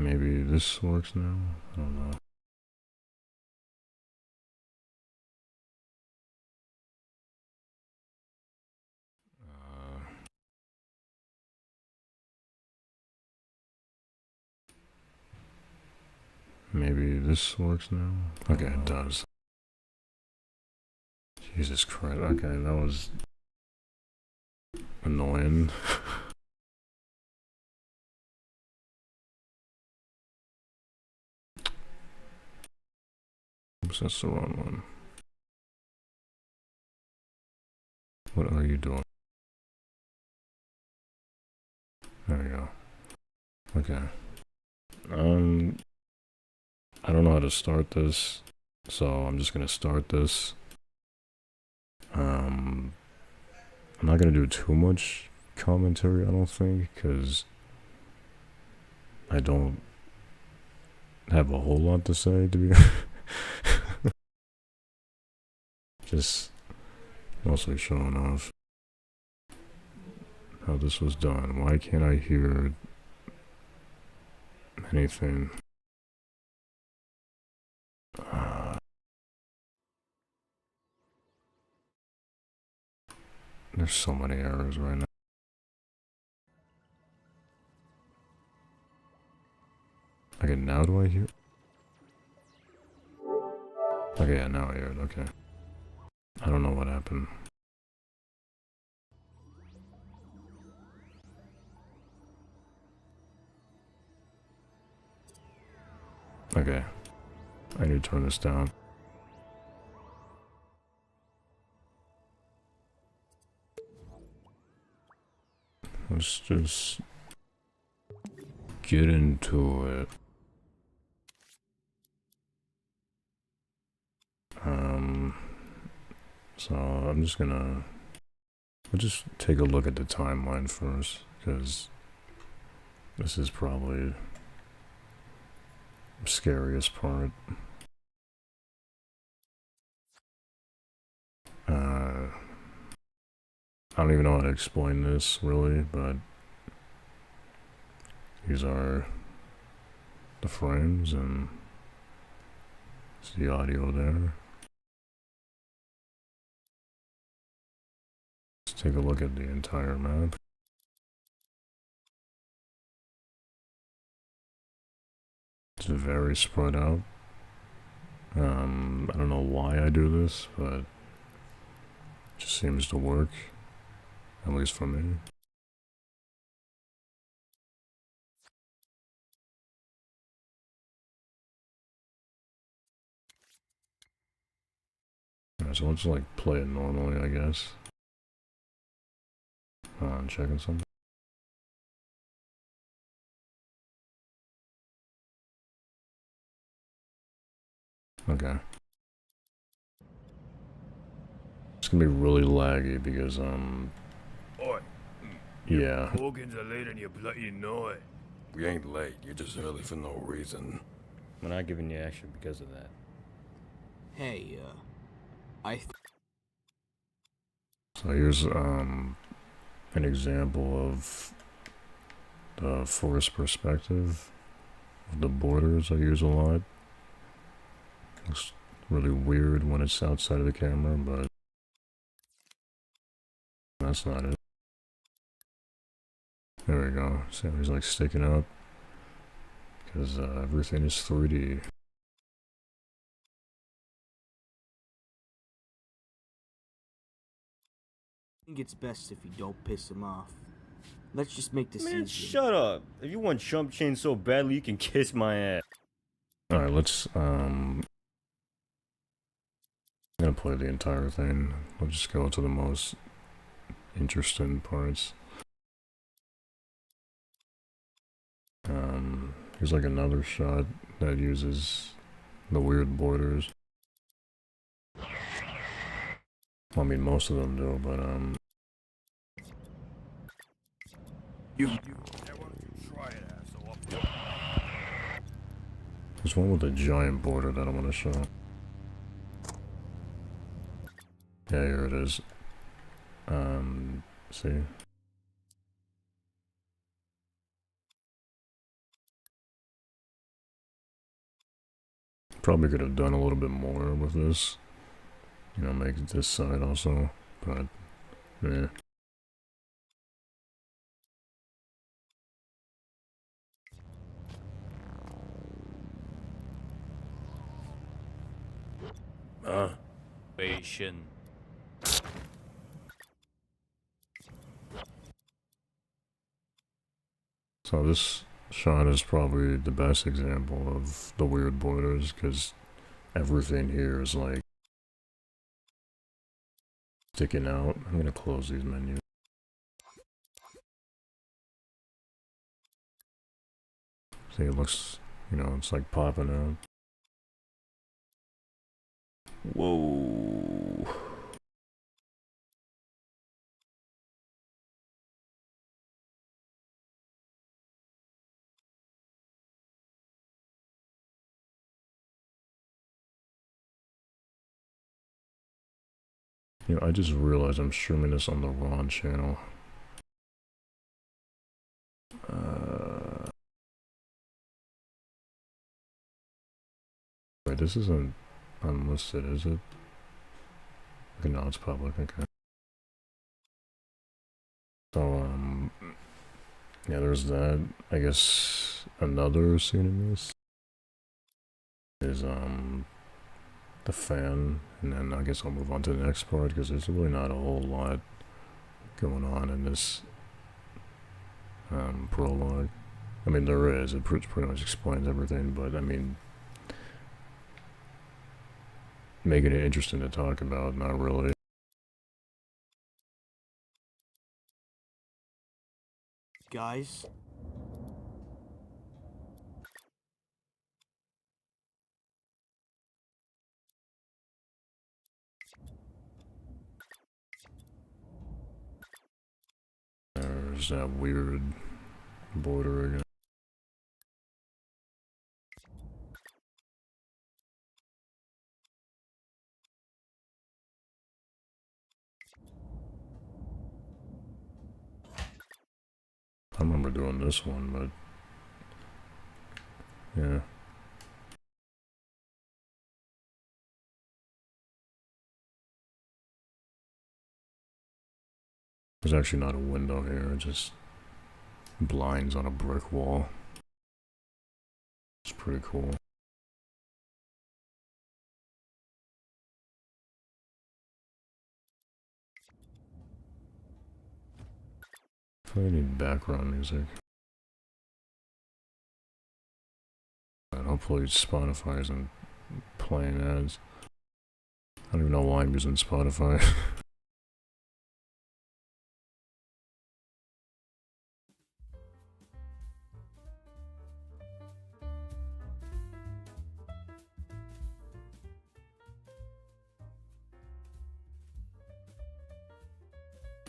Maybe this works now? I don't know. Maybe this works now? Okay, it does. Jesus Christ, okay, that was annoying. Oops, that's the wrong one. What are you doing? There we go. Okay. I don't know how to start this, so I'm just gonna start this. I'm not gonna do too much commentary, I don't think, because I don't have a whole lot to say, to be honest. Just mostly showing off how this was done. Why can't I hear anything? There's so many errors right now. Okay, now do I hear? Okay, yeah, now I hear it, okay. I don't know what happened. Okay. I need to turn this down. Let's just get into it. So I'm just gonna... We'll just take a look at the timeline first, because this is probably the scariest part. I don't even know how to explain this, really, but these are the frames, and it's the audio there. Let's take a look at the entire map. It's very spread out. I don't know why I do this, but it just seems to work, at least for me. Alright, so let's like play it normally, I guess. I'm checking something. Okay. It's gonna be really laggy because, Oi. yeah. Hogan's are late and you bloody know it. We ain't late, you're just early for no reason. We're not giving you extra because of that. Hey, So here's, an example of the forest perspective of the borders I use a lot. Looks really weird when it's outside of the camera, but that's not it. There we go. See how he's like sticking up? Because everything is 3D. I think it's best if you don't piss him off. Let's just make this Man, easy. shut up. If you want chump change so badly, you can kiss my ass. Alright, let's, I'm gonna play the entire thing. We'll just go to the most interesting parts. Here's like another shot that uses the weird borders. Well, I mean, most of them do, but there's one with a giant border that I want to show. Yeah, here it is. See? Probably could have done a little bit more with this. You know, make this side also, but yeah. Patient. So this shot is probably the best example of the weird borders, because everything here is like sticking out. I'm gonna close these menus. See, it looks, you know, it's like popping out. Whoa. You know, I just realized I'm streaming this on the wrong channel. Wait, this isn't unlisted, is it? Okay, no, it's public, okay. So, yeah, there's that. I guess another scene in this is, the the fan, and then I guess I'll move on to the next part, because there's really not a whole lot going on in this prologue. I mean, there is. It pretty much explains everything, but I mean, making it interesting to talk about, not really. Guys, There's that weird border again. I remember doing this one, but yeah. There's actually not a window here, just blinds on a brick wall. It's pretty cool. I really need background music. And hopefully Spotify isn't playing ads. I don't even know why I'm using Spotify.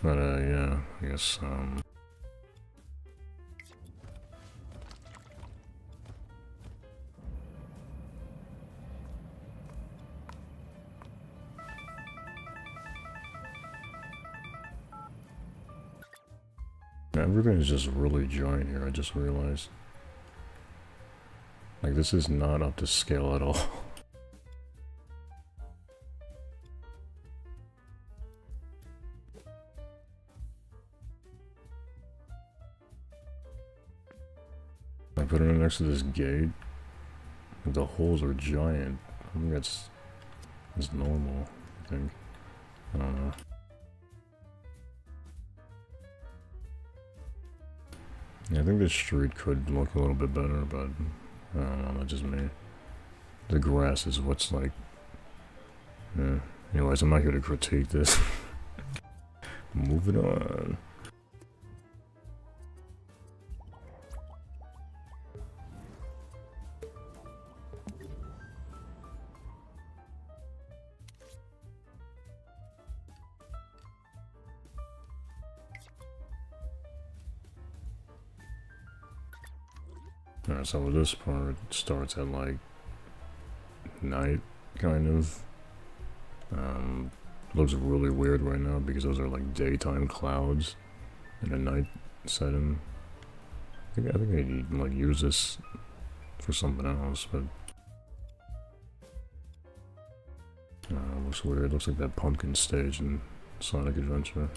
But yeah, I guess everything is just really giant here, I just realized. Like, this is not up to scale at all. I put it next to this gate. The holes are giant. I think that's normal, I think. I don't know. Yeah, I think this street could look a little bit better, but I don't know, that's just me. The grass is what's like... Yeah. Anyways, I'm not here to critique this. Moving on. Alright, so this part starts at like night, kind of. Looks really weird right now because those are like daytime clouds in a night setting. I think they like use this for something else, but it looks weird. It looks like that pumpkin stage in Sonic Adventure.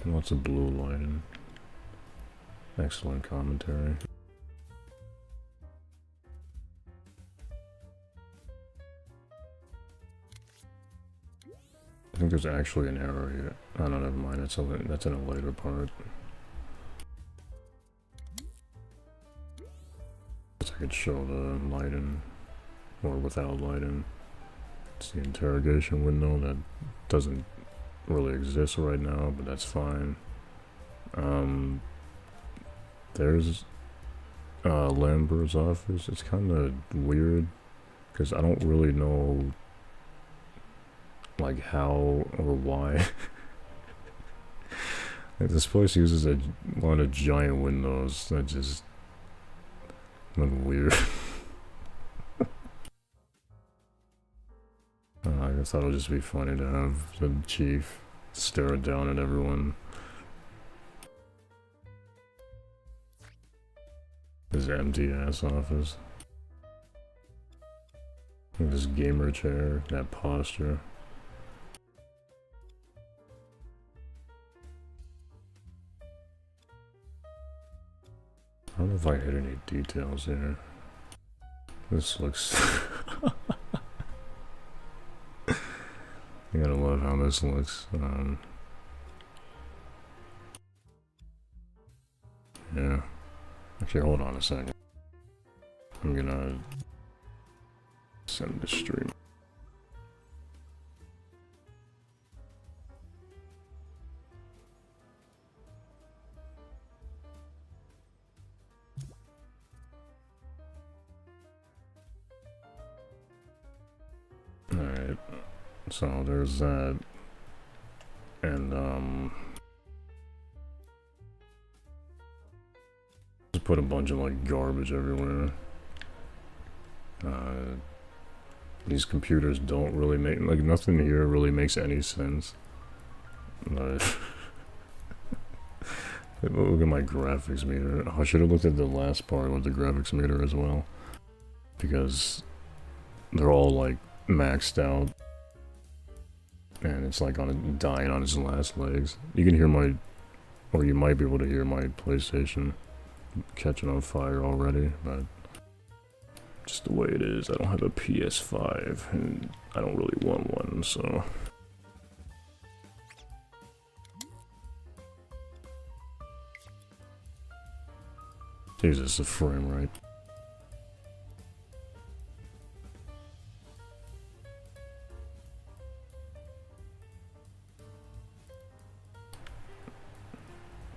Lots of blue lighting. Excellent commentary. I think there's actually an error here. Oh no, never mind. That's in a later part. I could show the lighting, or without lighting. It's the interrogation window that doesn't really exist right now, but that's fine. There's Lambert's office. It's kind of weird because I don't really know like how or why. Like, this place uses a lot of giant windows that just look weird. I thought it would just be funny to have the chief stare down at everyone. His empty ass office. This gamer chair, that posture. I don't know if I hit any details here. This looks... I gotta love how this looks. Yeah. Actually, hold on a second. I'm gonna send the stream. Alright, so there's that, and just put a bunch of like garbage everywhere. These computers don't really make, like, nothing here really makes any sense. Look at my graphics meter. Oh, I should have looked at the last part with the graphics meter as well, because they're all like maxed out, and it's like dying on its last legs. You can hear my, or you might be able to hear my PlayStation catching on fire already, but just the way it is. I don't have a PS5, and I don't really want one, so. Jesus, the frame rate.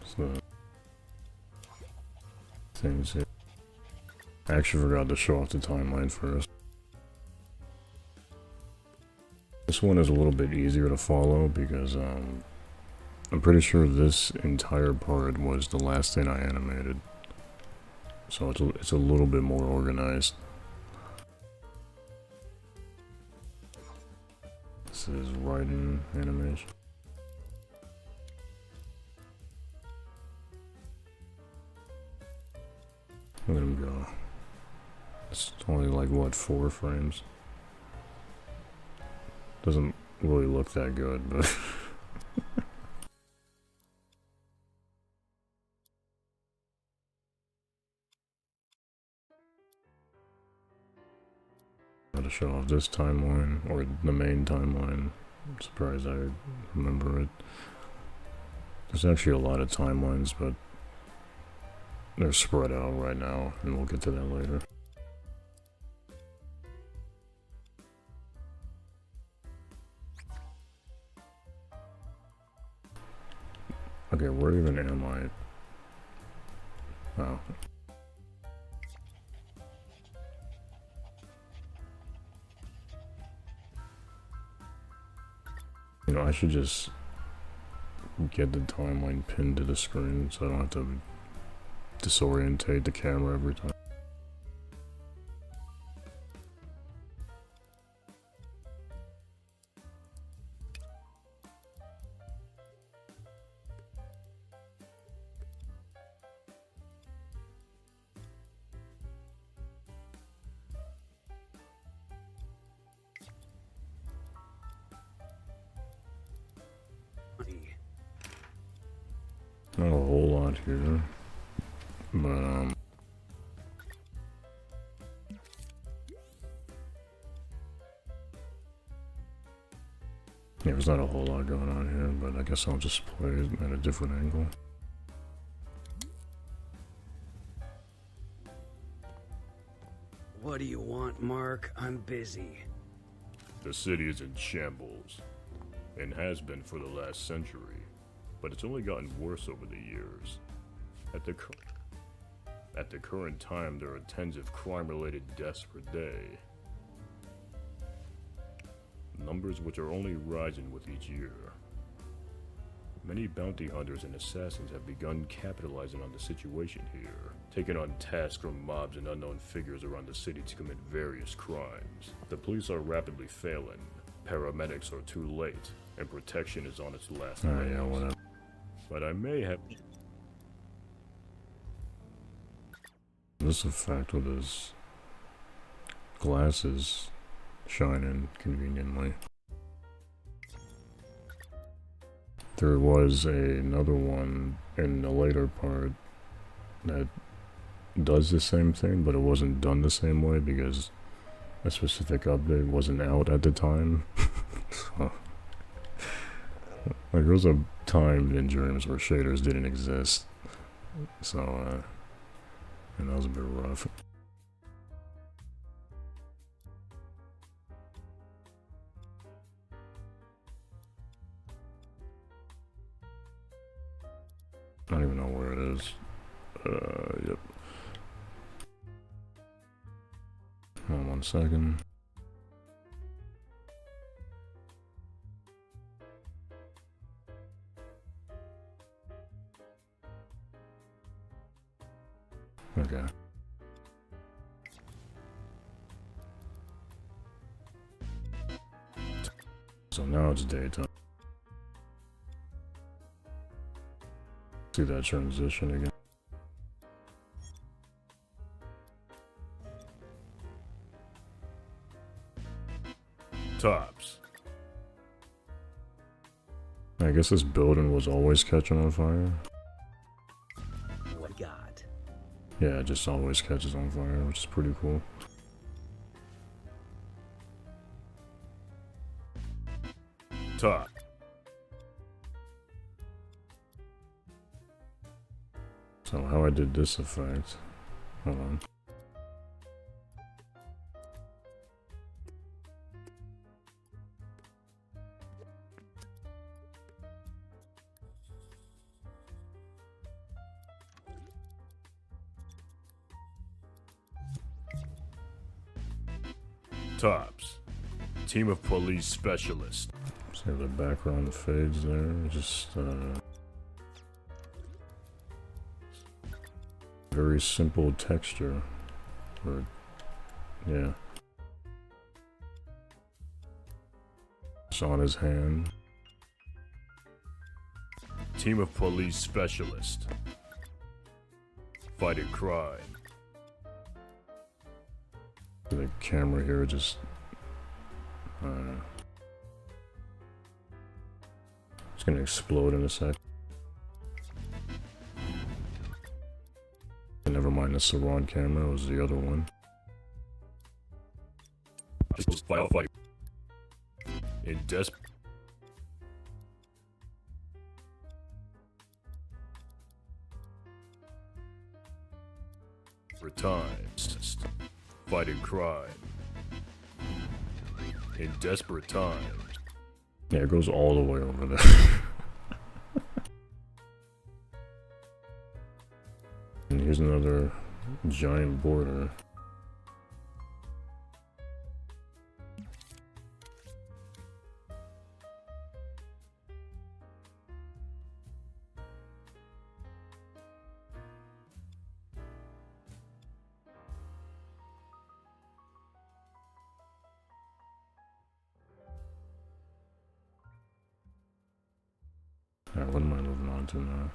So, things here. I actually forgot to show off the timeline first. This one is a little bit easier to follow because I'm pretty sure this entire part was the last thing I animated. So it's a little bit more organized. This is writing animation. Let him go. It's only like, what, 4 frames? Doesn't really look that good, but... Gotta show off this timeline, or the main timeline. I'm surprised I remember it. There's actually a lot of timelines, but they're spread out right now, and we'll get to that later. Okay, where even am I? Oh. You know, I should just get the timeline pinned to the screen so I don't have to disorientate the camera every time. Not a whole lot here, but yeah, there's not a whole lot going on here, but I guess I'll just play it at a different angle. What do you want, Mark? I'm busy. The city is in shambles, and has been for the last century, but it's only gotten worse over the years. At the current time, there are tens of crime-related deaths per day. Numbers which are only rising with each year. Many bounty hunters and assassins have begun capitalizing on the situation here, taking on tasks from mobs and unknown figures around the city to commit various crimes. The police are rapidly failing, paramedics are too late, and protection is on its last legs. Yeah, whatever. But I may have... This effect with his glasses shining conveniently. There was another one in the later part that does the same thing, but it wasn't done the same way because a specific update wasn't out at the time. So, like, there was a time in Dreams where shaders didn't exist. So, and that was a bit rough. I don't even know where it is. Yep. Hold on 1 second. Okay. So now it's daytime. See that transition again. Tops. I guess this building was always catching on fire. What got? Yeah, it just always catches on fire, which is pretty cool. Top. So how I did this effect, hold on. Tops. Team of police specialists. See the background fades there, just very simple texture, or yeah. It's on his hand. Team of police specialists. Fighting crime. The camera here just it's gonna explode in a sec. And never mind the surround camera, it was the other one. Firefight. In desperate times. Fighting crime. In desperate times. Yeah, it goes all the way over there. And here's another giant border. Alright, what am I moving on to now?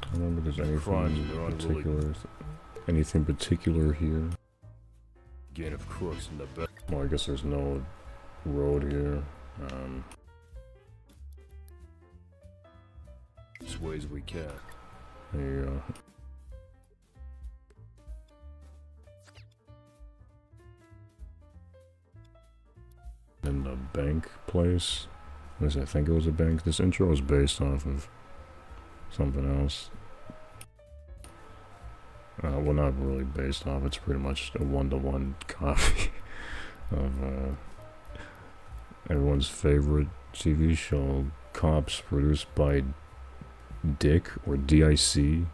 I don't remember if there's Crimes anything are particular. Anything particular here? Gang of crooks in the back. Well, I guess there's no road here. Ways we can. There you go. In the bank place. At least I think it was a bank. This intro was based off of something else. Well, not really based off. It's pretty much a one-to-one copy of everyone's favorite TV show, Cops, produced by Dick or DIC.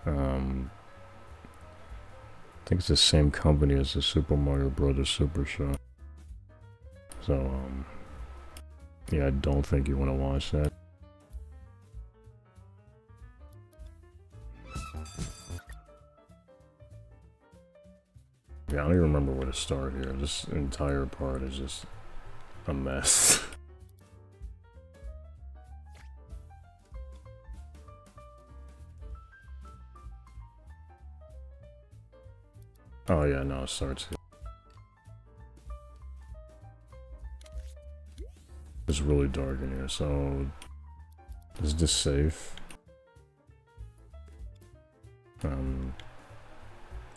I think it's the same company as the Super Mario Brothers Super Show. So, yeah, I don't think you want to watch that. Yeah, I don't even remember where to start here. This entire part is just a mess. Oh yeah, no, it starts here. really dark in here, so is this safe?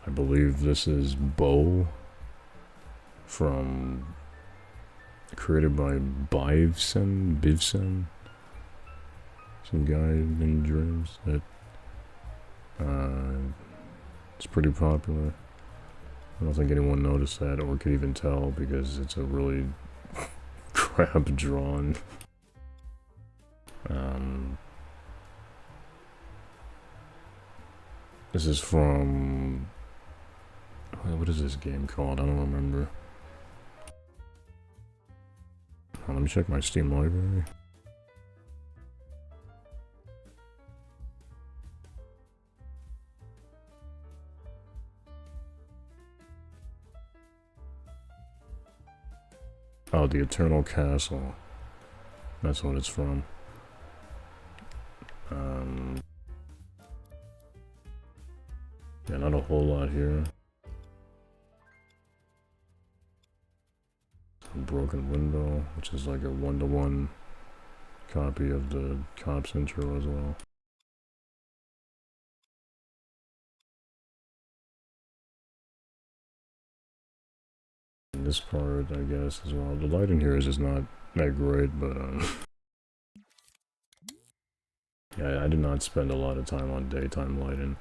I believe this is Bo from created by Bivsen, some guy in Dreams that it's pretty popular. I don't think anyone noticed that or could even tell because it's a really crap drawn. This is from, what is this game called? I don't remember. Let me check my Steam library. Oh, The Eternal Castle. That's what it's from. Yeah, not a whole lot here. A broken window, which is like a one-to-one copy of the Cops intro as well. And this part, I guess, as well. The lighting here is just not that great, but yeah, I did not spend a lot of time on daytime lighting.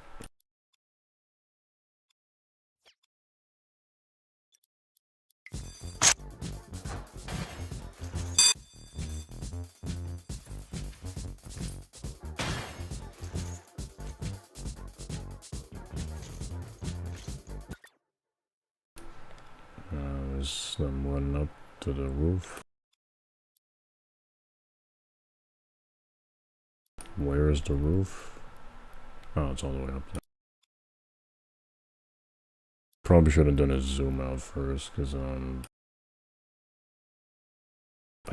There's them running up to the roof. Where is the roof? Oh, it's all the way up there. Probably should have done a zoom out first, because I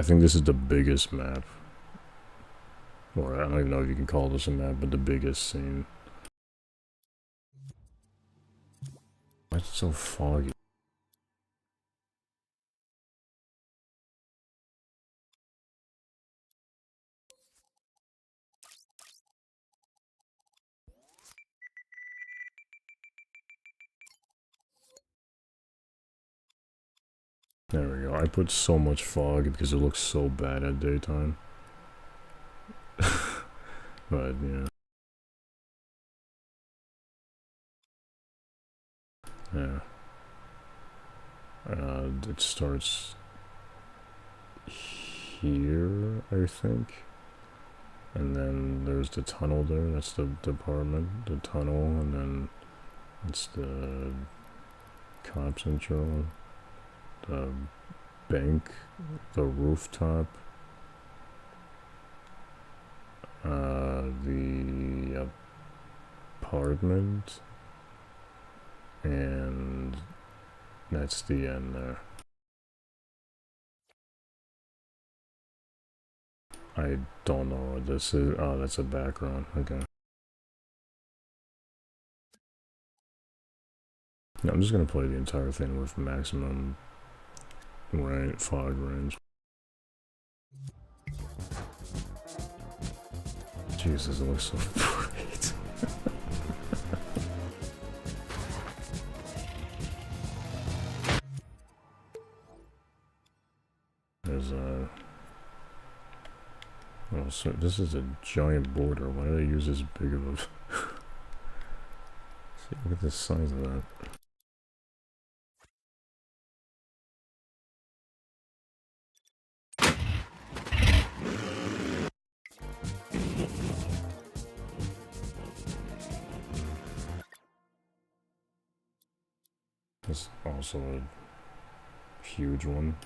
think this is the biggest map. Or I don't even know if you can call this a map, but the biggest scene. Why is it so foggy? There we go. I put so much fog because it looks so bad at daytime. But, yeah. Yeah. It starts here, I think. And then there's the tunnel there. That's the apartment, the tunnel, and then it's the Cops intro. The bank, the rooftop, the apartment, and that's the end there. I don't know what this is. Oh, that's a background. Okay. Yeah, I'm just gonna play the entire thing with maximum fog range. Jesus, it looks so bright. There's a... Oh, so this is a giant border. Why do they use this big of a... See, look at the size of that. It's also a huge one.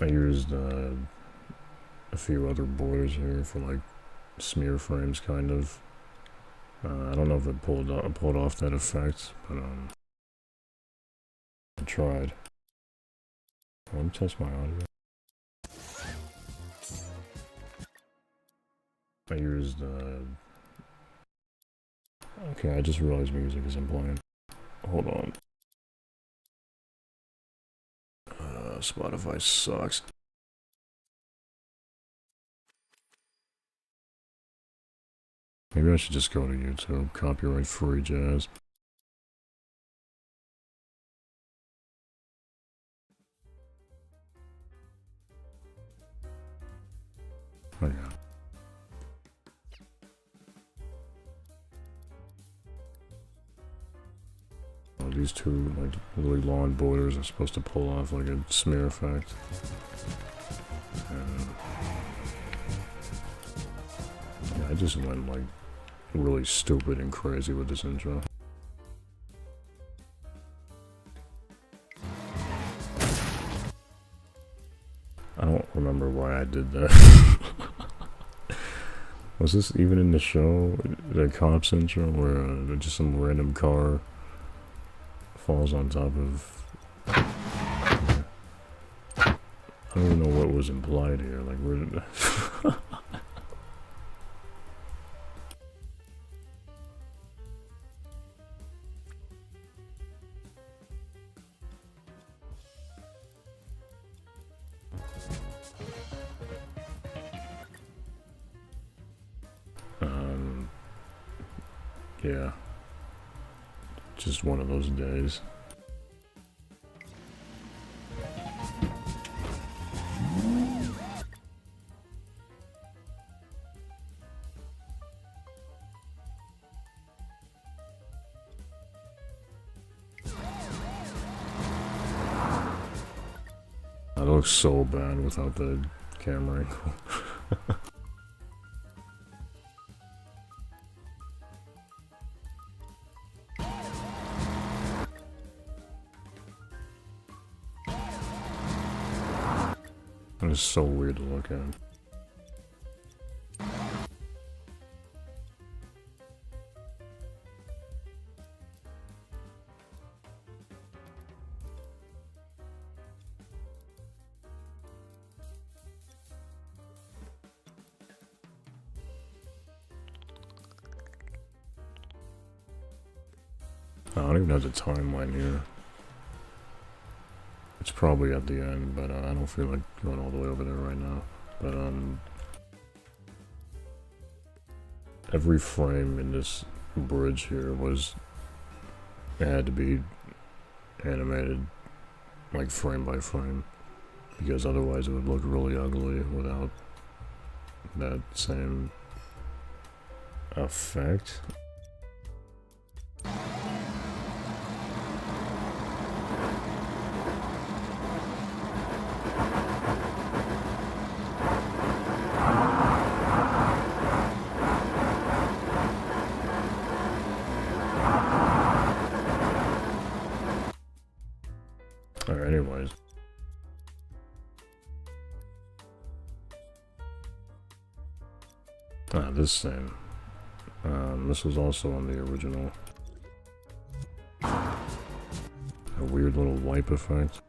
I used a few other borders here for like smear frames, kind of. I don't know if it pulled off that effect, but I tried. Let me test my audio. I used, okay, I just realized music isn't playing. Hold on. Spotify sucks. Maybe I should just go to YouTube. Copyright free jazz. Oh yeah. Oh, these two, like, really long borders are supposed to pull off like a smear effect. And yeah, I just went like really stupid and crazy with this intro. I don't remember why I did that. Was this even in the show? The cops intro where just some random car falls on top of... I don't even know what was implied here. Like, where did... yeah. Just one of those days. That looks so bad without the camera angle. It is so weird to look at. I don't even have the timeline here. It's probably at the end, but I don't feel like going all the way over there right now. But every frame in this bridge here had to be animated like frame by frame, because otherwise it would look really ugly without that same effect. Alright, anyways. This thing. This was also on the original. A weird little wipe effect.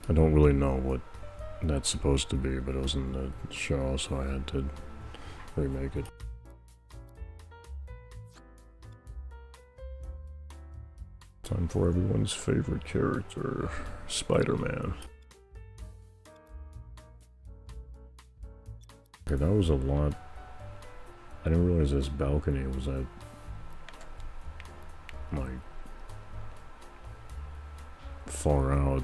I don't really know what that's supposed to be, but it was in the show, so I had to remake it. Time for everyone's favorite character, Spider-Man. Okay, that was a lot. I didn't realize this balcony was that, like, far out.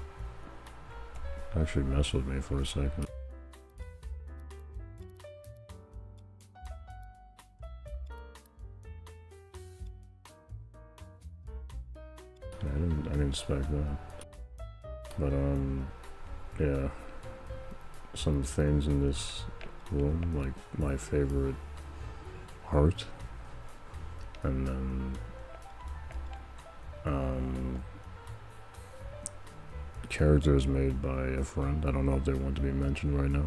Actually messed with me for a second. I didn't expect that. But yeah. Some things in this room, like my favorite art, and then characters made by a friend. I don't know if they want to be mentioned right now,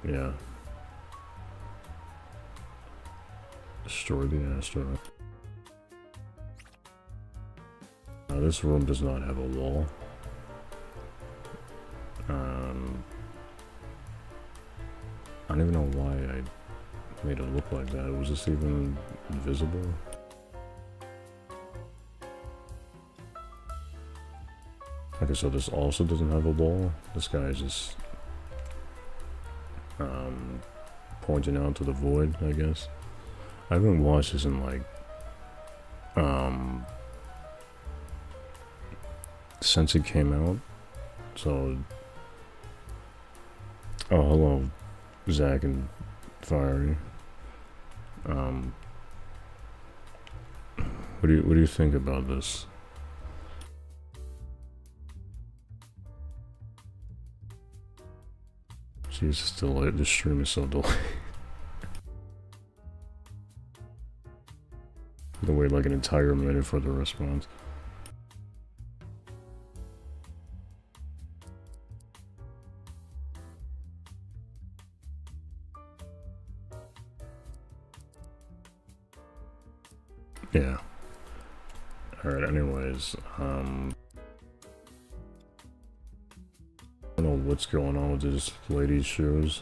but yeah. Destroy the asteroid. Now this room does not have a wall. I don't even know why I made it look like that. Was this even visible? Okay, so this also doesn't have a wall. This guy is just pointing out to the void, I guess. I haven't watched this in like since it came out. So oh, hello, Zach and Fiery. What do you think about this? Jesus, the stream is so delayed. To wait like an entire minute for the response. Yeah. Alright, anyways, I don't know what's going on with this lady's shoes.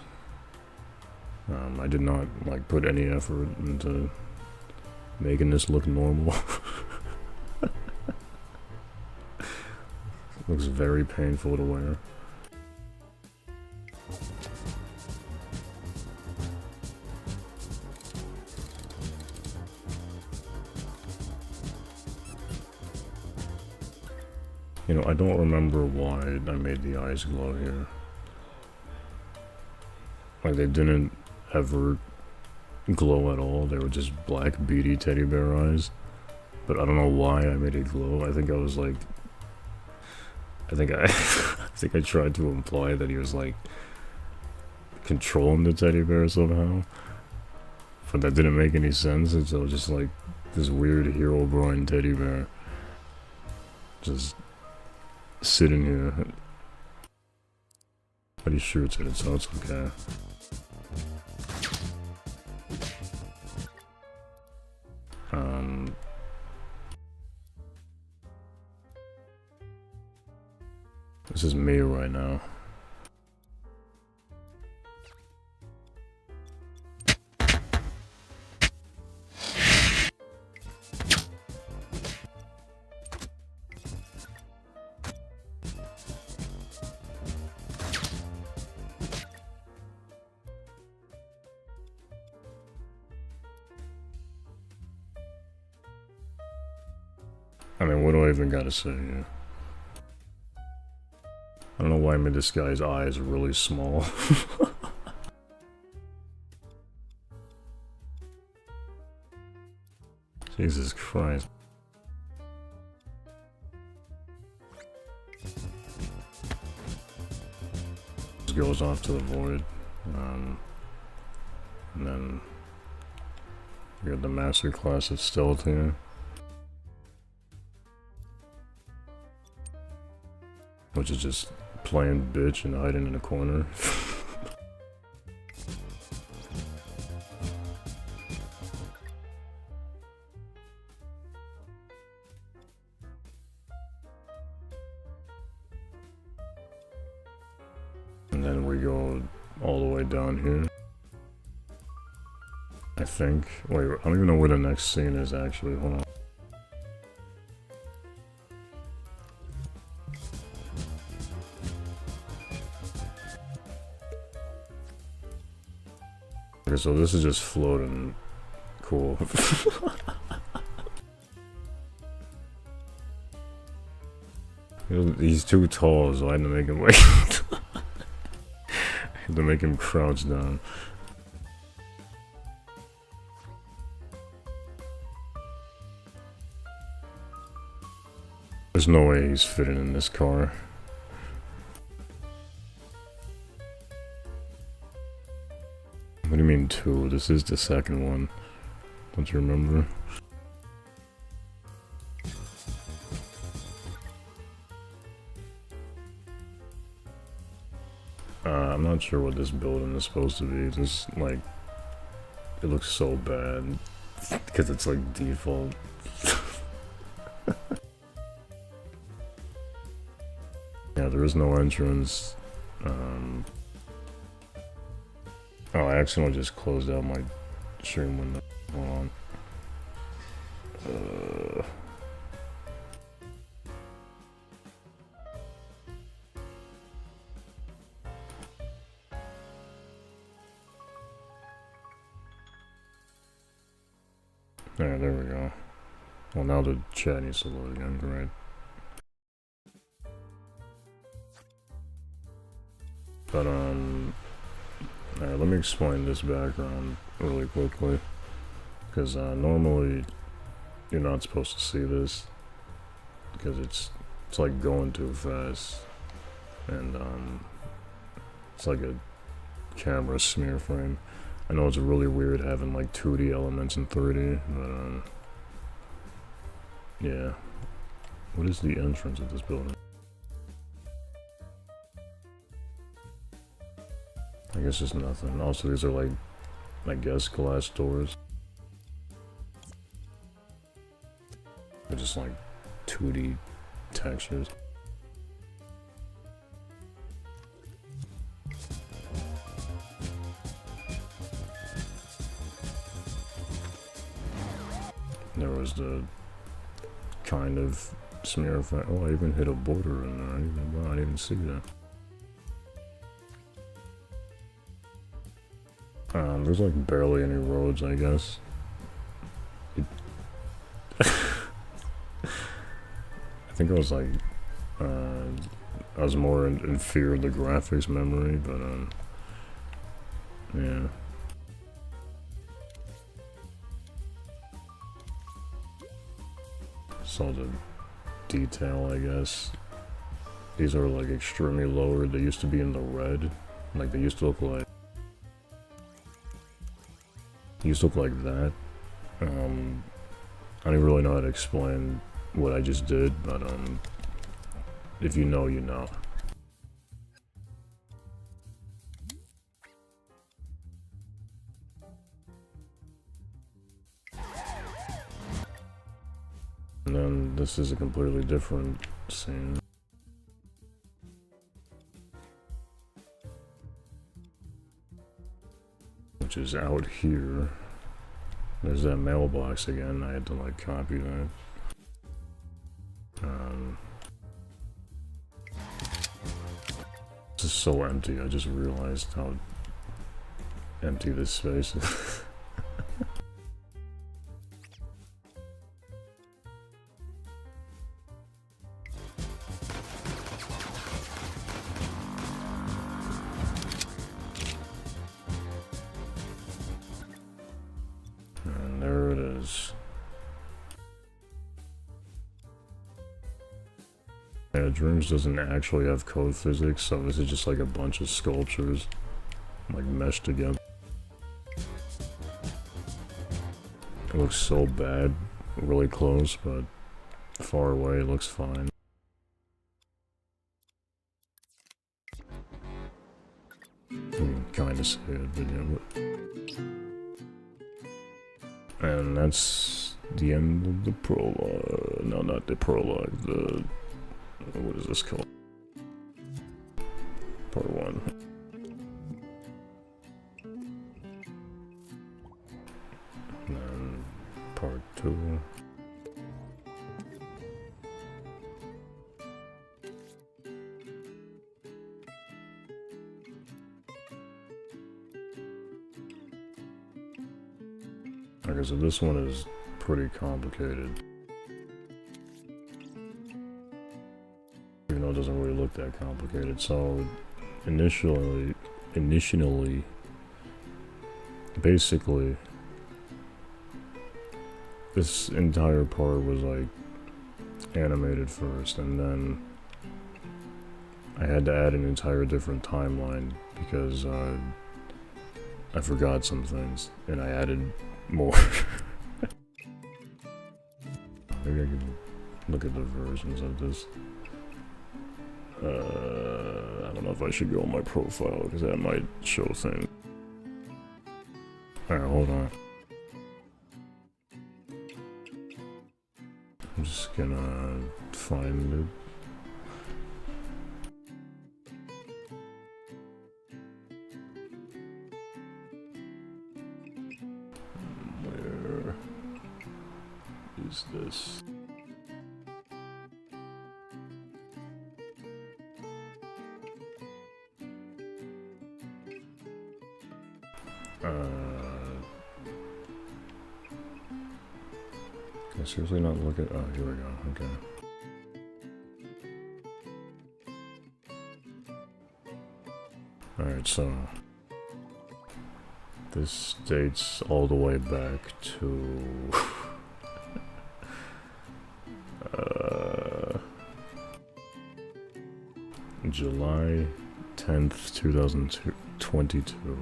I did not like put any effort into making this look normal. Looks very painful to wear. You know, I don't remember why I made the eyes glow here. Like, they didn't ever glow at all. They were just black, beady teddy bear eyes. But I don't know why I made it glow. I think I was like... I think I tried to imply that he was, like, controlling the teddy bear somehow. But that didn't make any sense. It's just, like, this weird Hero Brian teddy bear. Just... sitting here. But he shoots it, so it's okay. This is me right now. I mean, what do I even gotta say here? I don't know why I made this guy's eyes really small. Jesus Christ. This goes off to the void. And then we got the master class of stealth here. Which is just playing bitch and hiding in a corner. And then we go all the way down here. I think. Wait, I don't even know where the next scene is actually. Hold on. Okay, so this is just floating. Cool. He's too tall, so I had to make him wait. I had to make him crouch down. There's no way he's fitting in this car. What do you mean two? This is the second one. Don't you remember? I'm not sure what this building is supposed to be. This, like, it looks so bad Because it's like default. Yeah, there is no entrance. Oh, I accidentally just closed out my stream window. Hold on. Yeah, there we go. Well, now the chat needs to load again, great. But, alright, let me explain this background really quickly. Because, normally, you're not supposed to see this. Because it's like going too fast. And, it's like a camera smear frame. I know it's really weird having like 2D elements in 3D, but yeah. What is the entrance of this building? I guess it's nothing. Also, these are like, I guess, glass doors. They're just like 2D textures. There was the kind of smear effect. Oh, I even hit a border in there. I didn't even see that. There's like barely any roads, I guess. I think I was like, I was more in fear of the graphics memory, but yeah. Saw the detail, I guess. These are like extremely lowered. They used to be in the red. Like they used to look like that. I don't even really know how to explain what I just did, but if you know, you know. And then this is a completely different scene. Which is out here. There's that mailbox again. I had to like copy that. This is so empty. I just realized how empty this space is. And there it is. Yeah, Dreams doesn't actually have code physics, so this is just like a bunch of sculptures, like meshed together. It looks so bad, really close, but far away it looks fine. Kinda see it, but yeah. And that's the end of the prologue. No, not the prologue, the... what is this called? Part 1. And then part 2. Okay, so this one is pretty complicated. Even though it doesn't really look that complicated. So initially, basically, this entire part was like animated first, and then I had to add an entire different timeline because I forgot some things, and I added more. Maybe I can look at the versions of this. I don't know if I should go on my profile because that might show things. Alright, hold on. gonna find it. Where is this? Can I seriously not look at? Oh, here we go. Okay. Alright, so this dates all the way back to July 10th, 2022.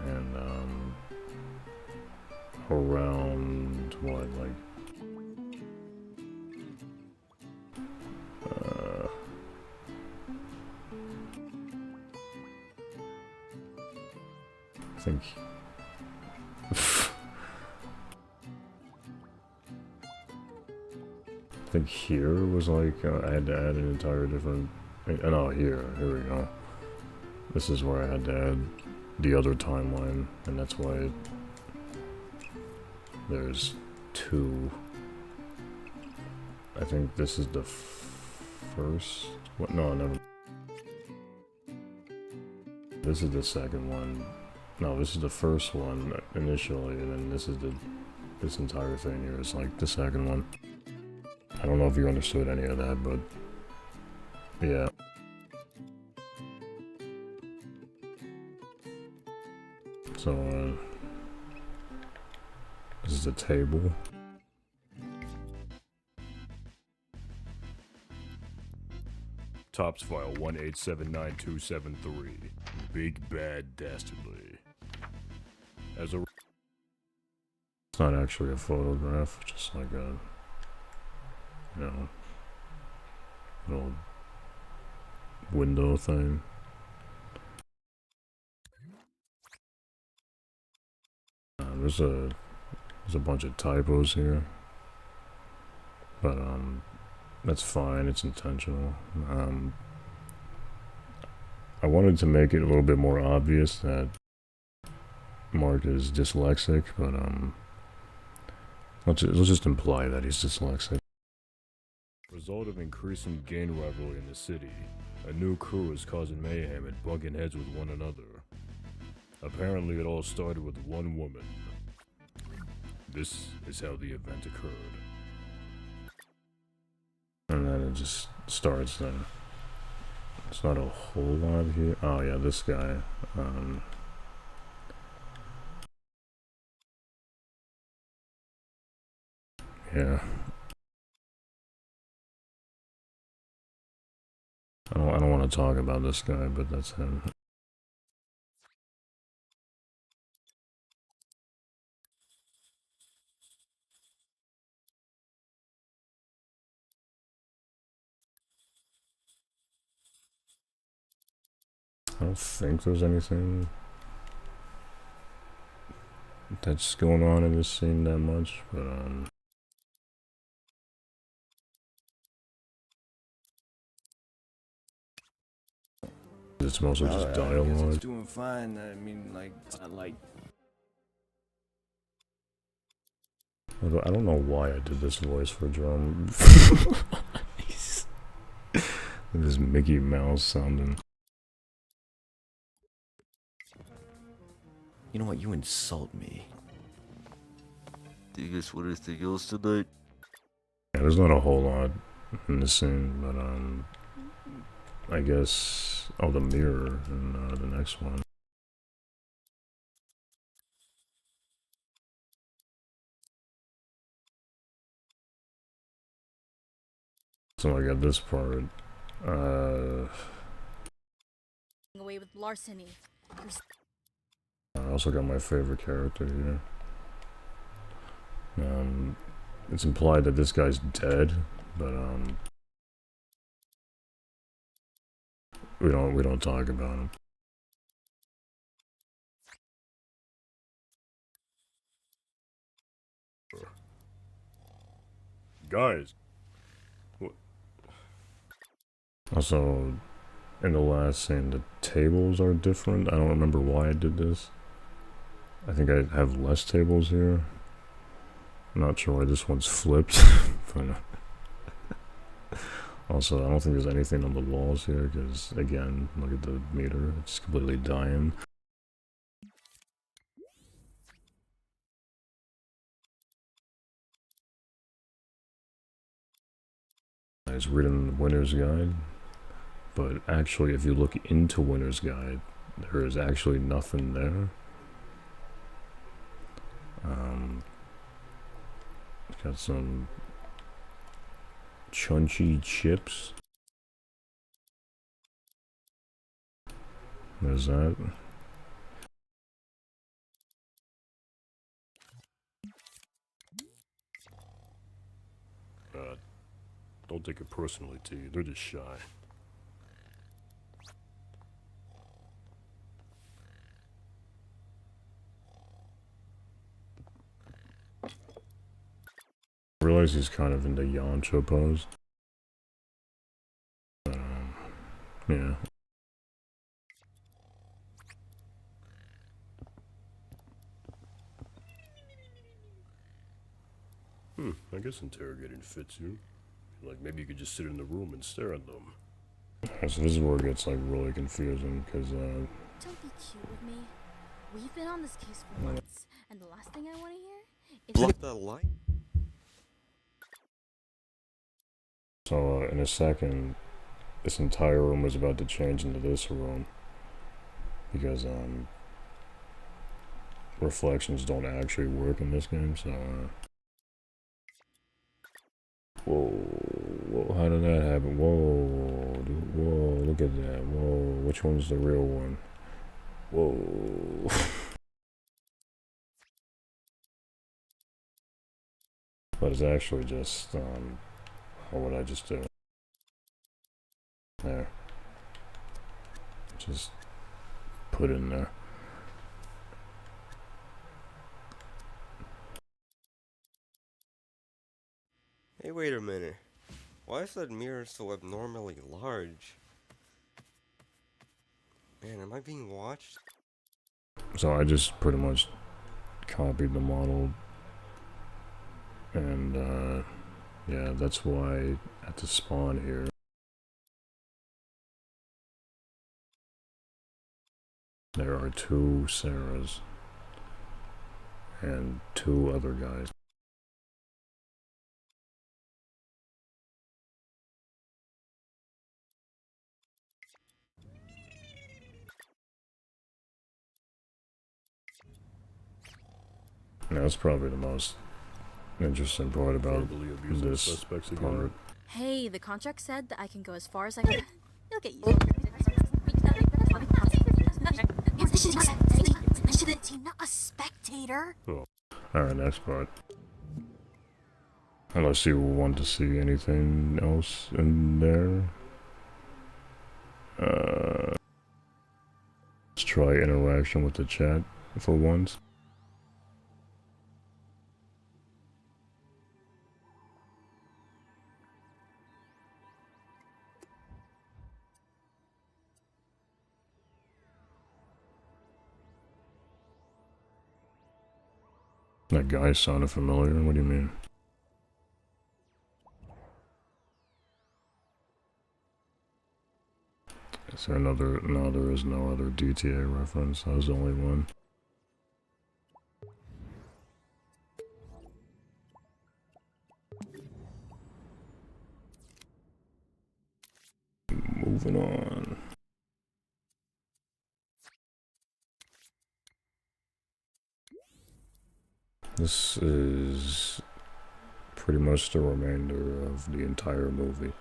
And around what, like I think I think here was like I had to add an entire different. No, here we go. This is where I had to add the other timeline, and that's why there's two. I think this is the first. What? No, never. This is the second one. No, this is the first one initially, and then this is this entire thing here is like the second one. I don't know if you understood any of that, but yeah. So, this is a table. Tops file 1879273. Big Bad Dastardly. As a It's not actually a photograph, just like a, you know, little window thing. There's a bunch of typos here, but that's fine. It's intentional. I wanted to make it a little bit more obvious that Mark is dyslexic, but let's just imply that he's dyslexic. result of increasing gang rivalry in the city, a new crew is causing mayhem and bumping heads with one another. Apparently it all started with one woman. This is how the event occurred. And then it just starts then. It's not a whole lot here. Oh yeah, this guy. Yeah. I don't want to talk about this guy, but that's him. I don't think there's anything that's going on in this scene that much, but it's mostly just I guess dialogue. it's doing fine. I mean, like, Although I don't know why I did this voice for Drum. This Mickey Mouse sounding. You know what? You insult me. Do you guys want anything else tonight? Yeah, there's not a whole lot in this scene, but I guess the mirror in the next one. So I got this part. Away with larceny. I also got my favorite character here. It's implied that this guy's dead, but we don't talk about him. Guys. What? Also, in the last scene, the tables are different. I don't remember why I did this. I think I have less tables here. I'm not sure why this one's flipped. But also, I don't think there's anything on the walls here, because, again, look at the meter. It's completely dying. I was reading the Winner's Guide, but actually, if you look into Winner's Guide, there is actually nothing there. It's got some chunchy chips. There's that. Don't take it personally, T. They're just shy. I realize he's kind of in the Yamcha pose. Yeah. I guess interrogating fits you. Like, maybe you could just sit in the room and stare at them. So this is where it gets, like, really confusing, because, Don't be cute with me. We've been on this case for months, and the last thing I want to hear is Block that light. So, in a second, this entire room was about to change into this room. Because, reflections don't actually work in this game, so, Whoa, how did that happen? Whoa, dude, whoa, look at that. Whoa, which one's the real one? Whoa. But it's actually just, what would I just do? There. Just put in there. Hey, wait a minute. Why is that mirror so abnormally large? Man, am I being watched? So I just pretty much copied the model. And, yeah, that's why at the spawn here, there are 2 Sarahs and 2 other guys. And that's probably the most interesting part about Verbally abusing this suspects again. part. Hey, the contract said that I can go as far as I can. You'll get used to it. Not a spectator. Alright, next part. Unless you want to see anything else in there. Let's try interaction with the chat for once. That guy sounded familiar. What do you mean? Is there another? No, there is no other DTA reference. That was the only one. Moving on. This is pretty much the remainder of the entire movie.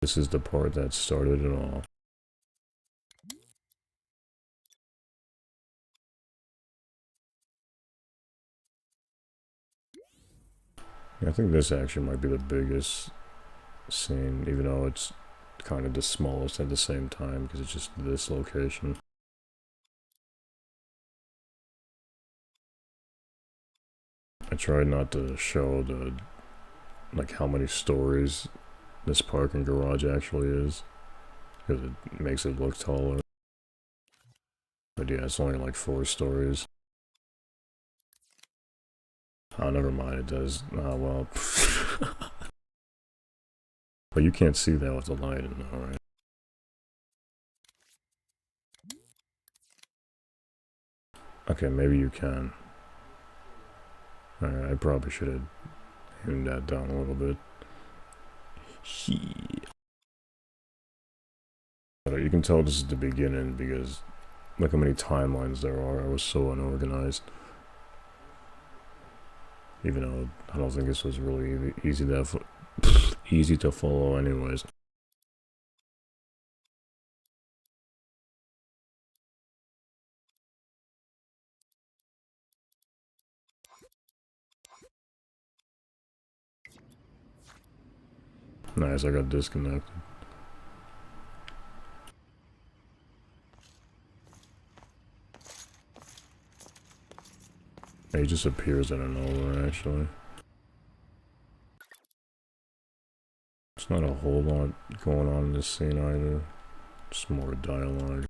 This is the part that started it all. I think this actually might be the biggest scene, even though it's kind of the smallest at the same time, because it's just this location. I tried not to show the like how many stories this parking garage actually is, because it makes it look taller. But yeah, it's only like 4 stories. Oh, never mind, it does. Oh, well. But you can't see that with the light in though, right? Okay, maybe you can. Alright, I probably should have tuned that down a little bit. You can tell this is the beginning because look how many timelines there are. I was so unorganized. Even though I don't think this was really easy to follow anyways. Nice, I got disconnected. He just appears out of nowhere, actually. There's not a whole lot going on in this scene either. Just more dialogue.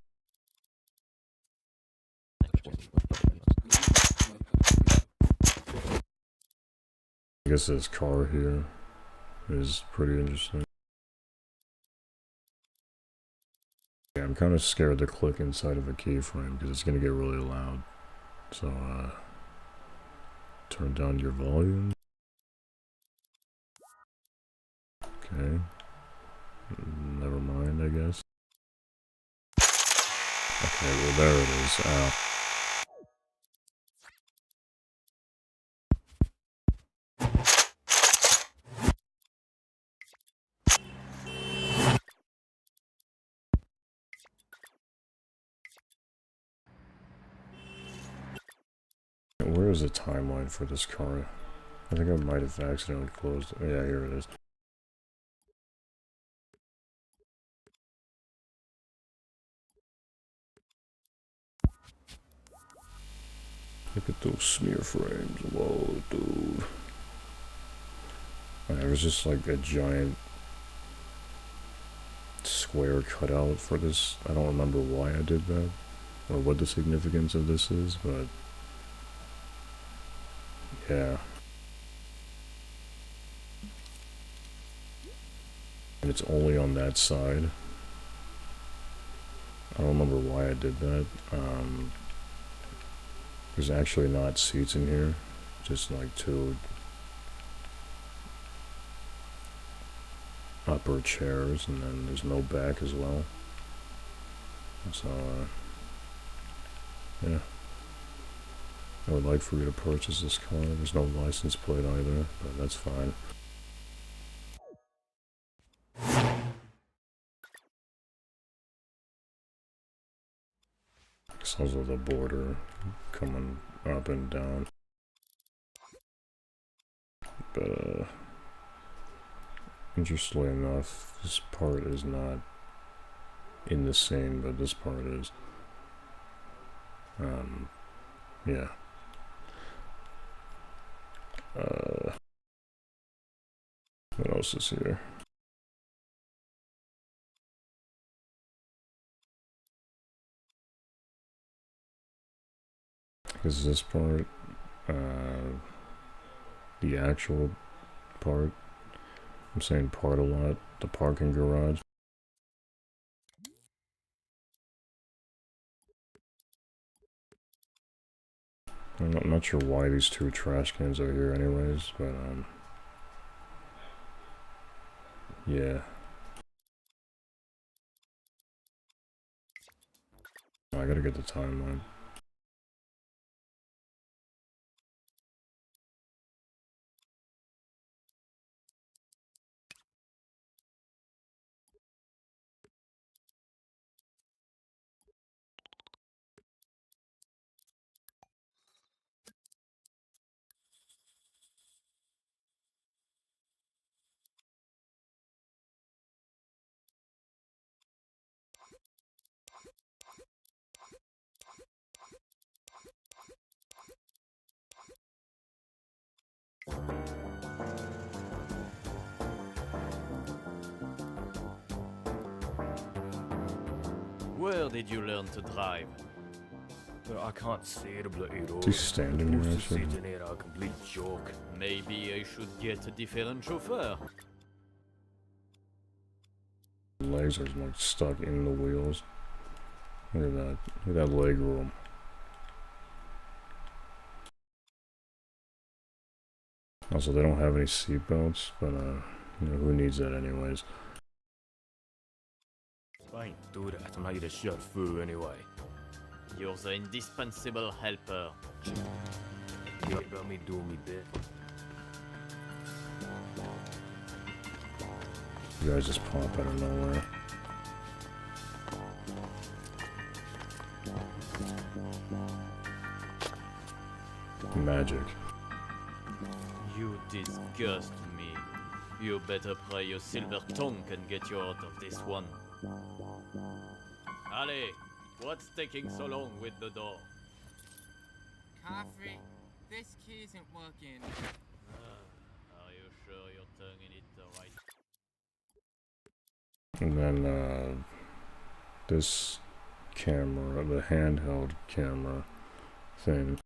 I guess this car here is pretty interesting. Yeah, I'm kind of scared to click inside of a keyframe because it's going to get really loud. So, turn down your volume. Okay. Never mind, I guess. Okay, well there it is. Ow. Where is the timeline for this car? I think I might have accidentally closed it. Yeah, here it is. Look at those smear frames. Whoa, dude. There was just like a giant square cutout for this. I don't remember why I did that or what the significance of this is, but yeah. And it's only on that side. I don't remember why I did that. There's actually not seats in here, just like 2 upper chairs, and then there's no back as well. So, yeah. I would like for you to purchase this car. There's no license plate either, but that's fine. It's also the border coming up and down. But, interestingly enough, this part is not in the scene, but this part is. Yeah. What else is here? Is this part, the actual part? I'm saying part a lot. The parking garage. I'm not sure why these 2 trash cans are here anyways, but, yeah. I gotta get the timeline. Where did you learn to drive? I can't say the bloody road. He's standing here, Most actually. seats in here are a complete joke. Maybe I should get a different chauffeur. Legs are like stuck in the wheels. Look at that. Look at that leg room. Also, they don't have any seatbelts, but you know, who needs that anyways? I ain't do that. I'm not here to shut through anyway. You're the indispensable helper. You got me doing me bit. You guys just pop out of nowhere. Magic. You disgust me. You better pray your silver tongue can get you out of this one. Allez, what's taking so long with the door? Coffee, this key isn't working. Are you sure you're turning it the right? And then this camera, the handheld camera thing.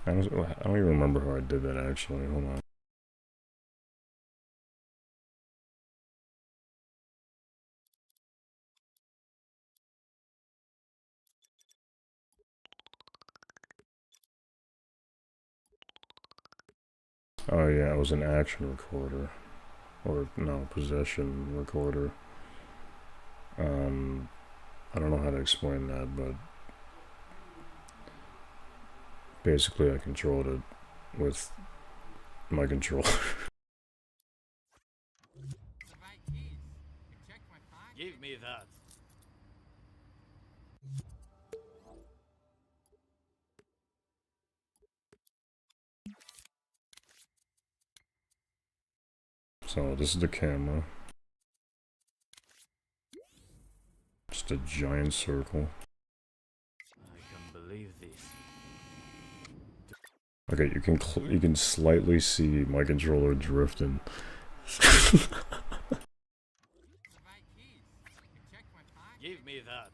I don't even remember how I did that actually. Hold on. Oh yeah, it was an action recorder. Or no, possession recorder. I don't know how to explain that, but basically I controlled it with my controller. Give me that. So this is the camera. Just a giant circle. I can't believe this. Okay, you can slightly see my controller drifting. Give me that.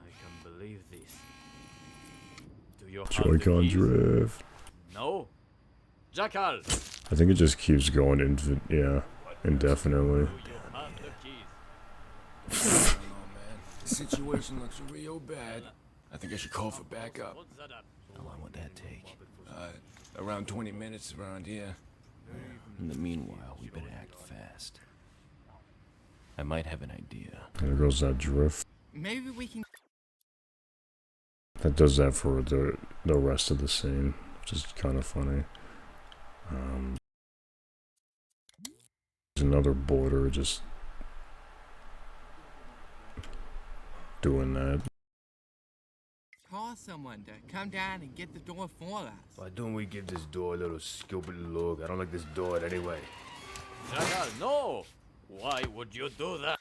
I can't believe this. Do you have the Joy-Con keys? drift. No? Jackal! I think it just keeps going indefinitely. Do you have the keys? I don't know, man. The situation looks real bad. I think I should call for backup. What's that up? How long would that take? Around 20 minutes around here. In the meanwhile, we better act fast. I might have an idea. And there goes that drift. Maybe we can. That does that for the rest of the scene, which is kind of funny. There's another boarder just doing that. Call someone to come down and get the door for us. Why don't we give this door a little stupid look? I don't like this door anyway. Jackal, no! Why would you do that?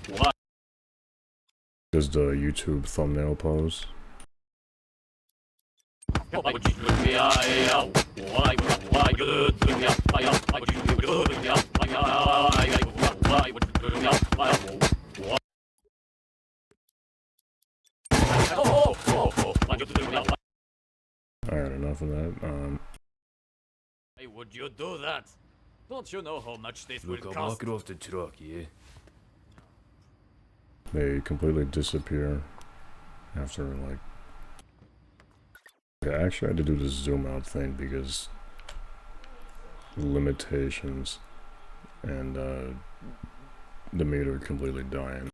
Why? Does the YouTube thumbnail pose? Why would you do me? Why would you do me? Why would you do me? Why would you do me? Alright, enough of that. Why would you do that? Don't you know how much this will Look, I'll cost? walk it off the truck, yeah? They completely disappear after like. Okay, actually, I had to do the zoom out thing because limitations and the meter completely dying.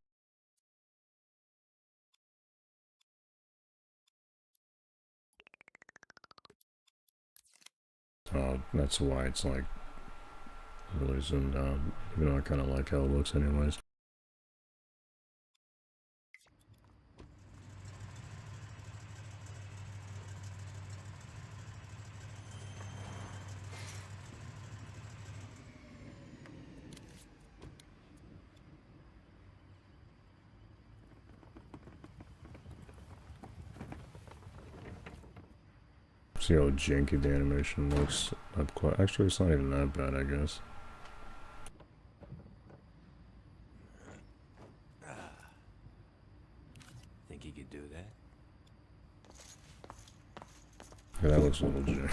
That's why it's like really zoomed out, even though I kind of like how it looks anyways. See how janky the animation looks. Not quite. Actually, it's not even that bad, I guess. Think he could do that? Yeah, that looks a little janky.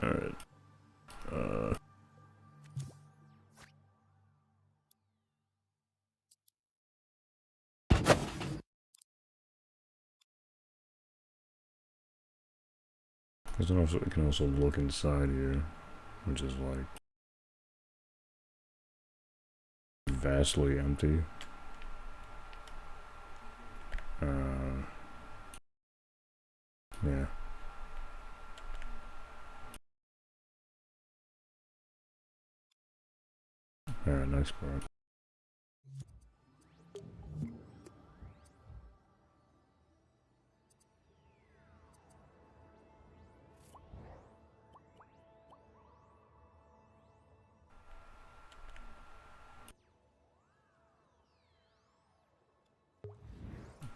Alright. Alright. We can also look inside here, which is like vastly empty. Yeah. Alright, next part.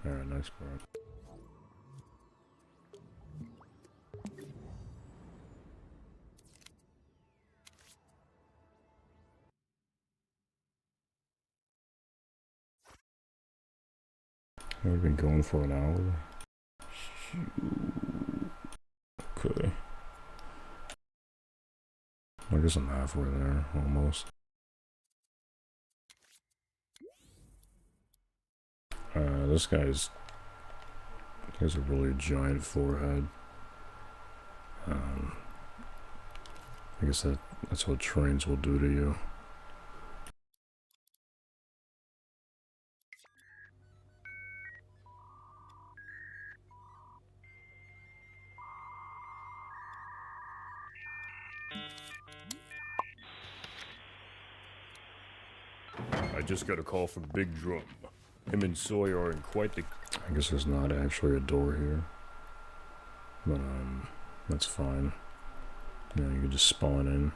Alright, next part. We've been going for an hour. Okay. I guess I'm halfway there, almost. This guy's... He has a really giant forehead. I guess that's what trains will do to you. I just got a call from Big Drum. Him and Sawyer are in quite the... I guess there's not actually a door here. But, that's fine. You know, you can just spawn in.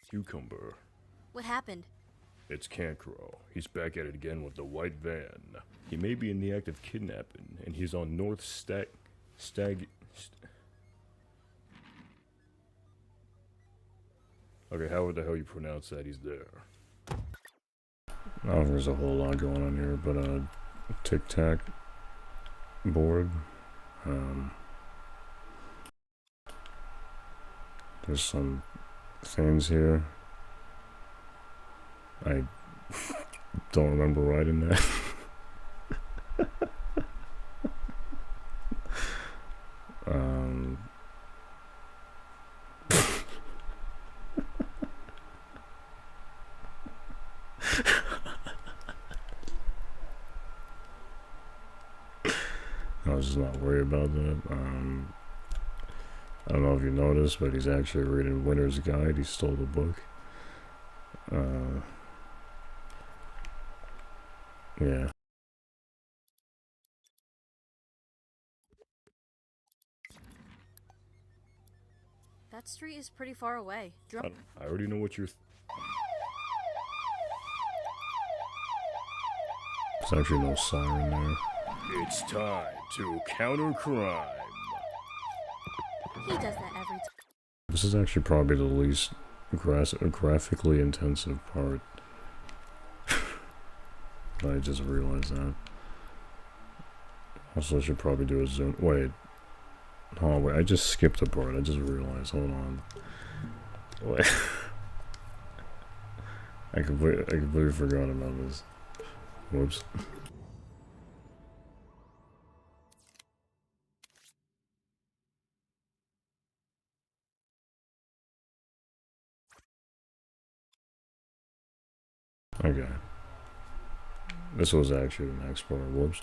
Cucumber. What happened? It's Cancro. He's back at it again with the white van. He may be in the act of kidnapping, and he's on North Okay, how the hell you pronounce that? He's there. I don't think there's a whole lot going on here, but tic-tac board. There's some things here. I don't remember writing that. I was just not worried about that. I don't know if you noticed, but he's actually reading Winter's Guide. He stole the book. Yeah. That street is pretty far away. I already know what you're... There's actually no siren there. It's time to counter crime. He does that every time. This is actually probably the least graphically intensive part. I just realized that. Also, I should probably do a zoom. Wait. Oh, wait. I just skipped a part. I just realized. Hold on. Wait. I completely forgot about this. Whoops. Okay. This was actually the next part. Whoops.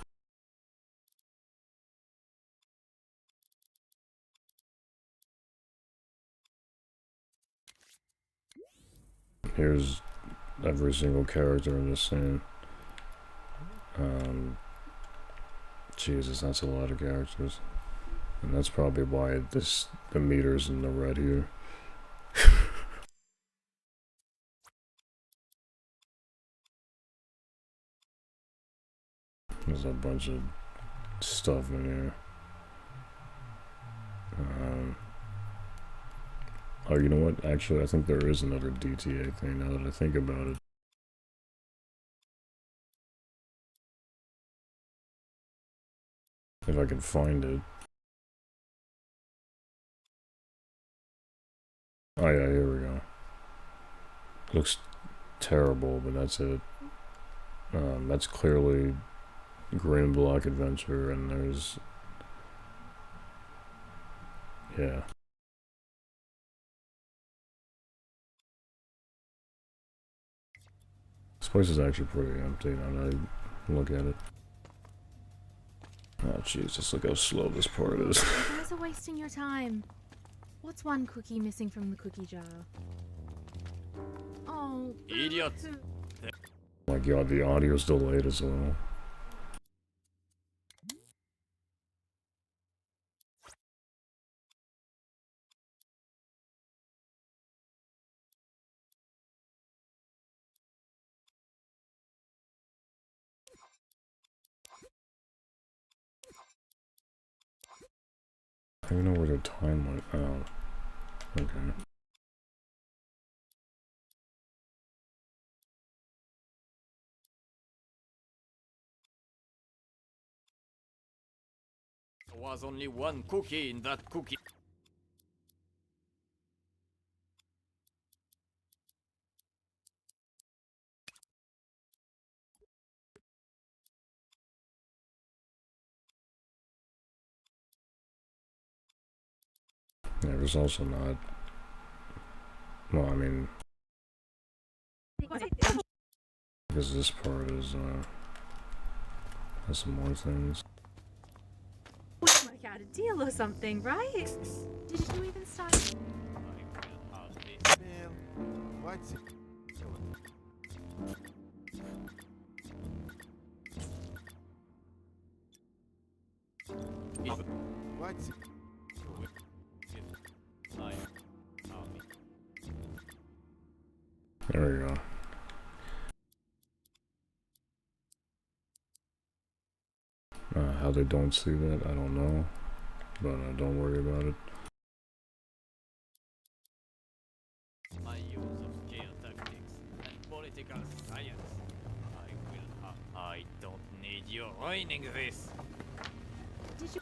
Here's every single character in this scene. Jesus, that's a lot of characters. And that's probably why the meter's in the red here. There's a bunch of stuff in here. Oh, you know what? Actually, I think there is another DTA thing now that I think about it. If I can find it. Oh yeah, here we go. Looks terrible, but that's it. That's clearly Green Block Adventure, and there's... yeah. This place is actually pretty empty now that I look at it. Oh Jesus, look how slow this part is. You guys are wasting your time. What's one cookie missing from the cookie jar? Oh, Idiots! Oh my god, the audio's delayed as well. I don't know where the time went. Oh, okay. There was only one cookie in that cookie. Yeah, there's also not... well, I mean... because this part is, has some more things. work out a deal or something, right? Did you even start? Man, what's it? What's it? There we go. How they don't see that, I don't know. But don't worry about it. My use of geotactics and political science. I don't need you ruining this. Did you?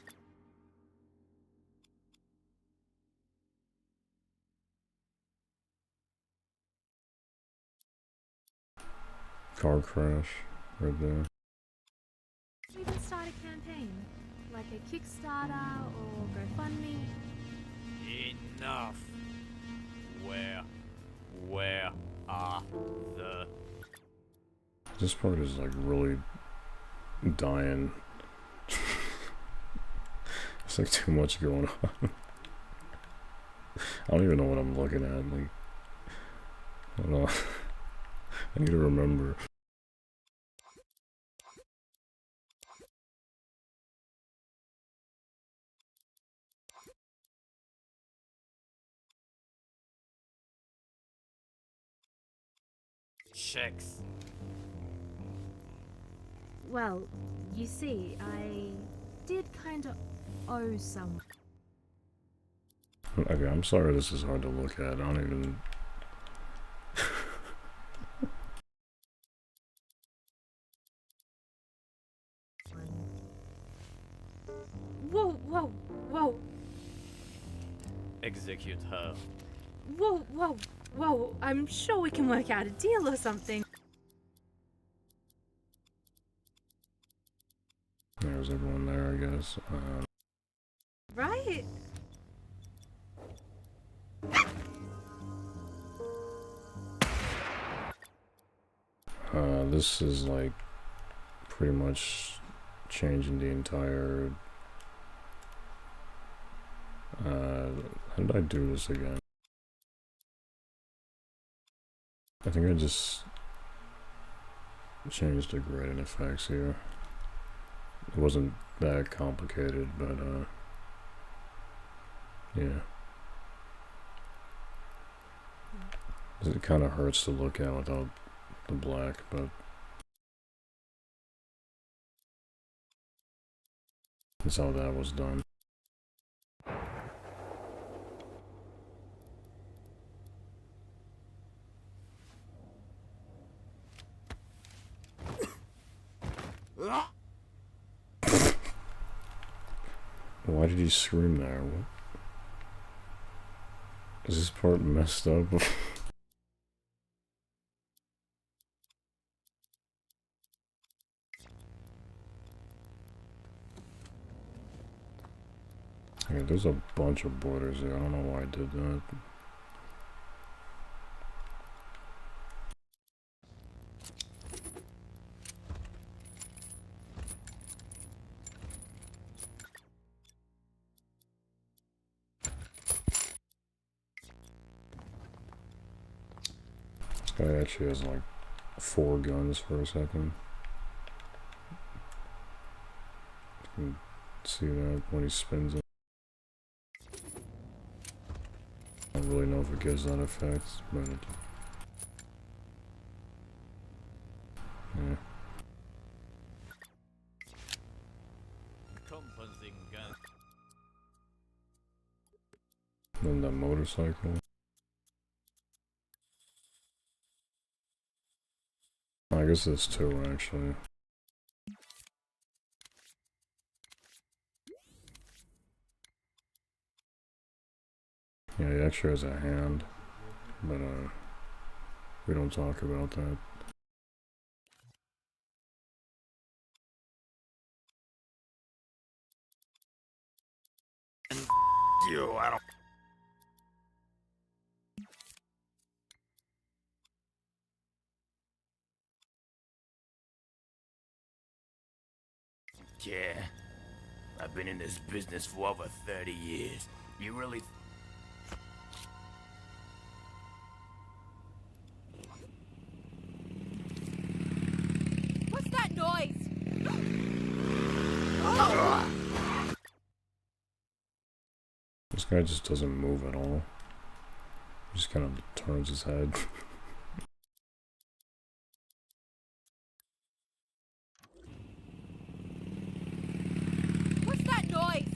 Car crash right there. Even start a campaign, like a Kickstarter or GoFundMe. Enough. Where are the... This part is like really dying. It's like too much going on. I don't even know what I'm looking at. Like, I don't know. I need to remember. Checks. Well, you see, I did kind of owe some. Okay, I'm sorry this is hard to look at. I don't even... execute her. Whoa, whoa, whoa. I'm sure we can work out a deal or something. There's everyone there, I guess. Right? This is like pretty much changing the entire. How did I do this again? I think I just changed the gradient effects here. It wasn't that complicated, but yeah. It kind of hurts to look at without the black, but that's how that was done. Why did he scream there? Is this part messed up? Yeah, there's a bunch of borders there. I don't know why I did that. This guy actually has like 4 guns for a second. You can see that when he spins it. I don't really know if it gives that effect, but it, yeah. Then that motorcycle. I guess there's 2 actually. Yeah, he actually has a hand, but we don't talk about that. You, I don't. Yeah, I've been in this business for over 30 years. You really... What's that noise? This guy just doesn't move at all. He just kind of turns his head. What's that noise?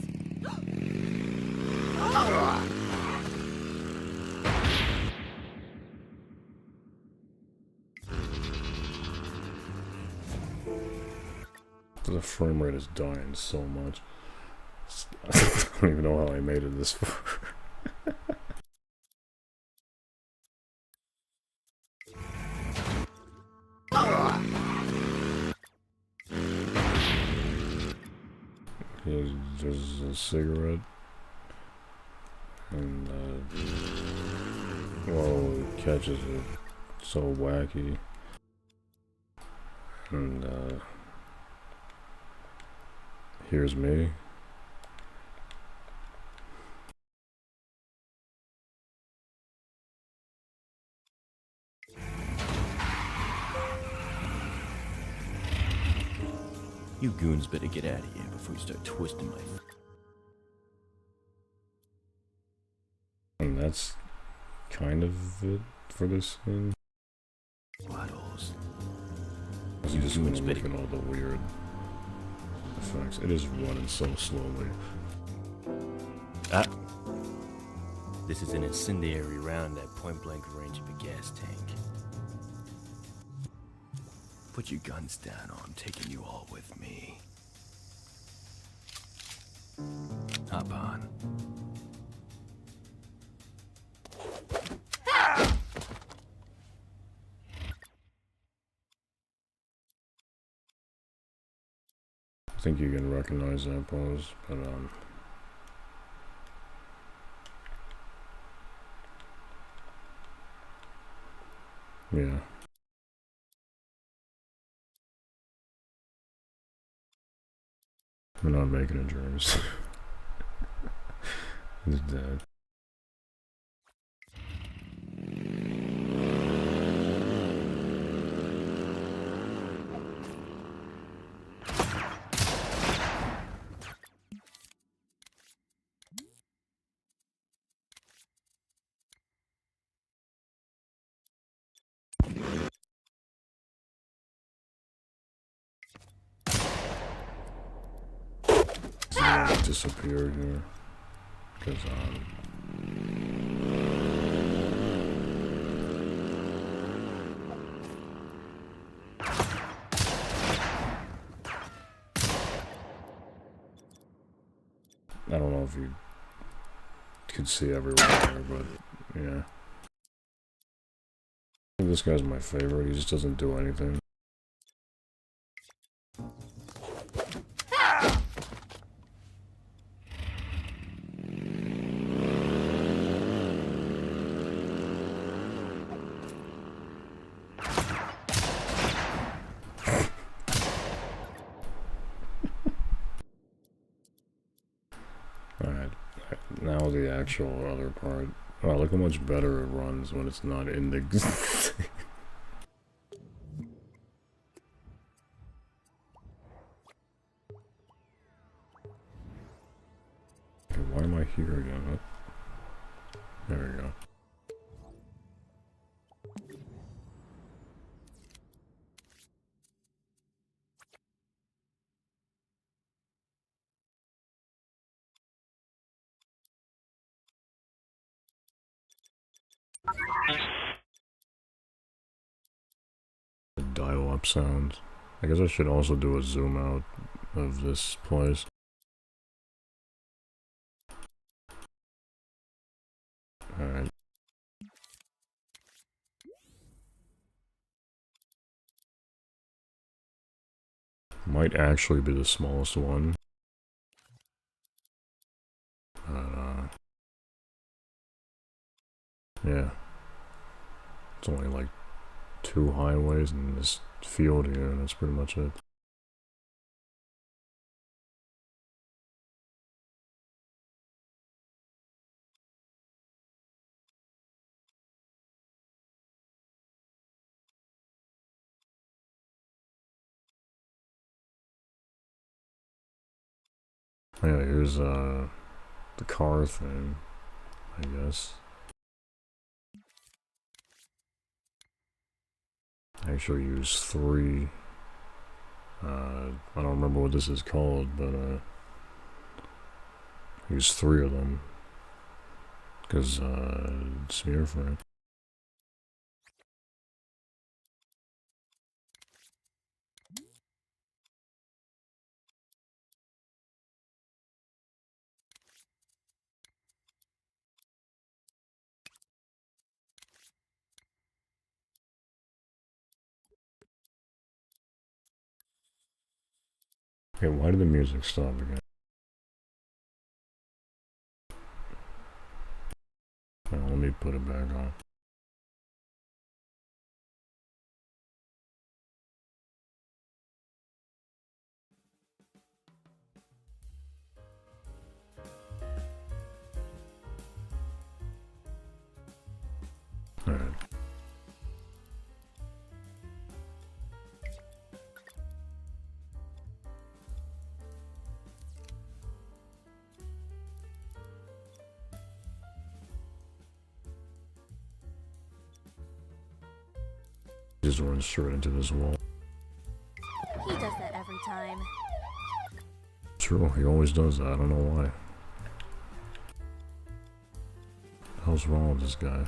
The frame rate is dying so much. I don't even know how I made it this far. There's a cigarette. And, whoa, it catches it. So wacky. And, here's me. You goons better get out of here before you start twisting my... And that's kind of it for this scene. Bottles. You just want to look at all the weird effects. It is running so slowly. Ah. This is an incendiary round at point-blank range of a gas tank. Put your guns down or I'm taking you all with me. Hop on. think you can recognize that pose, but yeah. We're not making it, dreams. He's dead. Disappear here because I don't know if you could see everyone there, but yeah. I think this guy's my favorite. He just doesn't do anything. Alright, now the actual other part. Wow, look how much better it runs when it's not in the... Okay, why am I here again? There we go. Dial up sounds. I guess I should also do a zoom out of this place. Alright. Might actually be the smallest one. Yeah. It's only like 2 highways in this field here, and that's pretty much it. Oh yeah, here's the car thing, I guess. I actually use 3. I don't remember what this is called, but I use 3 of them because smear frame. Okay, why did the music stop again? Well, let me put it back on. Alright. Just run straight into this wall. He does that every time. True, he always does that. I don't know why. What the hell's wrong with this guy?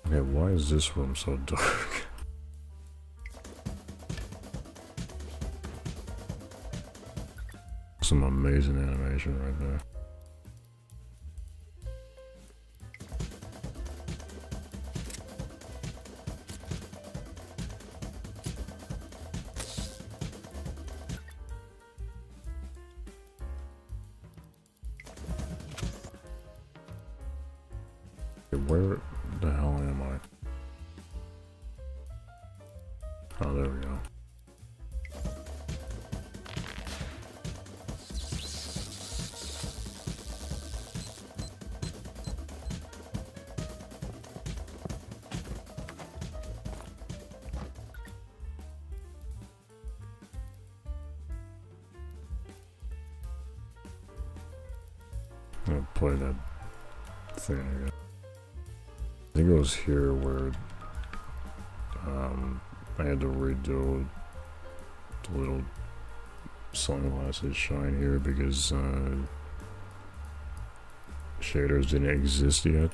Okay, why is this room so dark? Some amazing animation right there. Where the hell am I? Oh, there we go. I'm gonna play that thing again. I think it was here where I had to redo the little sunglasses shine here because shaders didn't exist yet.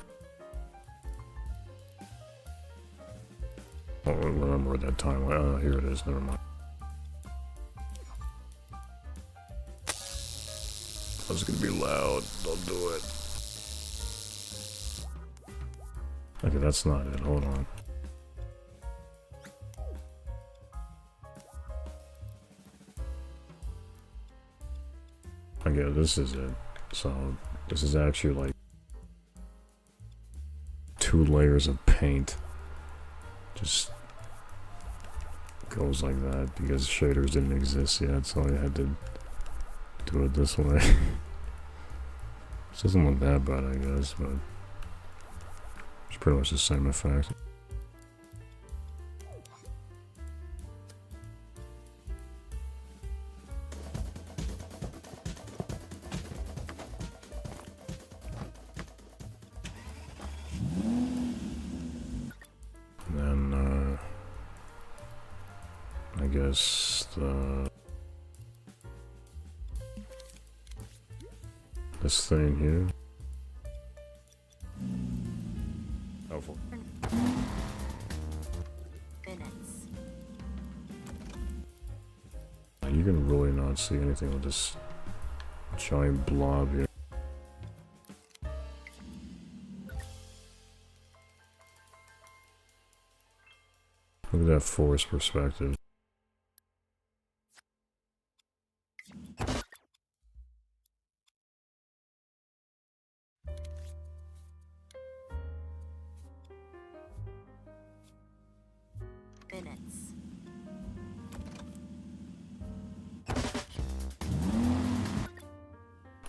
I don't remember at that time. Oh, here it is. Never mind. That's gonna be loud. Don't do it. Okay, that's not it. Hold on. Okay, this is it. So, this is actually like 2 layers of paint. Just goes like that because shaders didn't exist yet, so I had to do it this way. This doesn't look that bad, I guess, but it's pretty much the same effect. And then, I guess this thing here. Helpful. Minutes. You can really not see anything with this giant blob here. Look at that forest perspective. Minutes.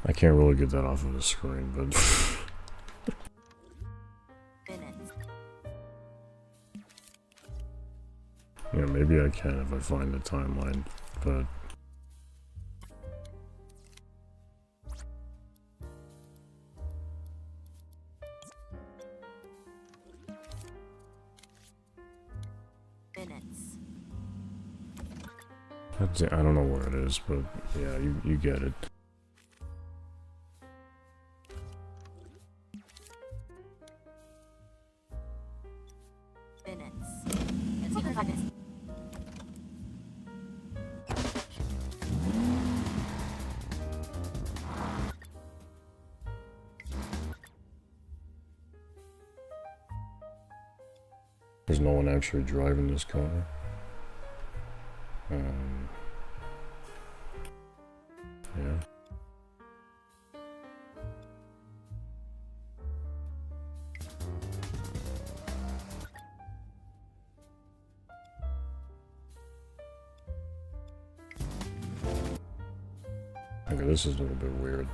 I can't really get that off of the screen, but Minutes. yeah, maybe I can if I find the timeline, but Minutes. I don't know where it is, but yeah, you get it. Minutes. It's even 5 minutes. There's no one actually driving this car. Yeah. Okay, this is a little bit weird.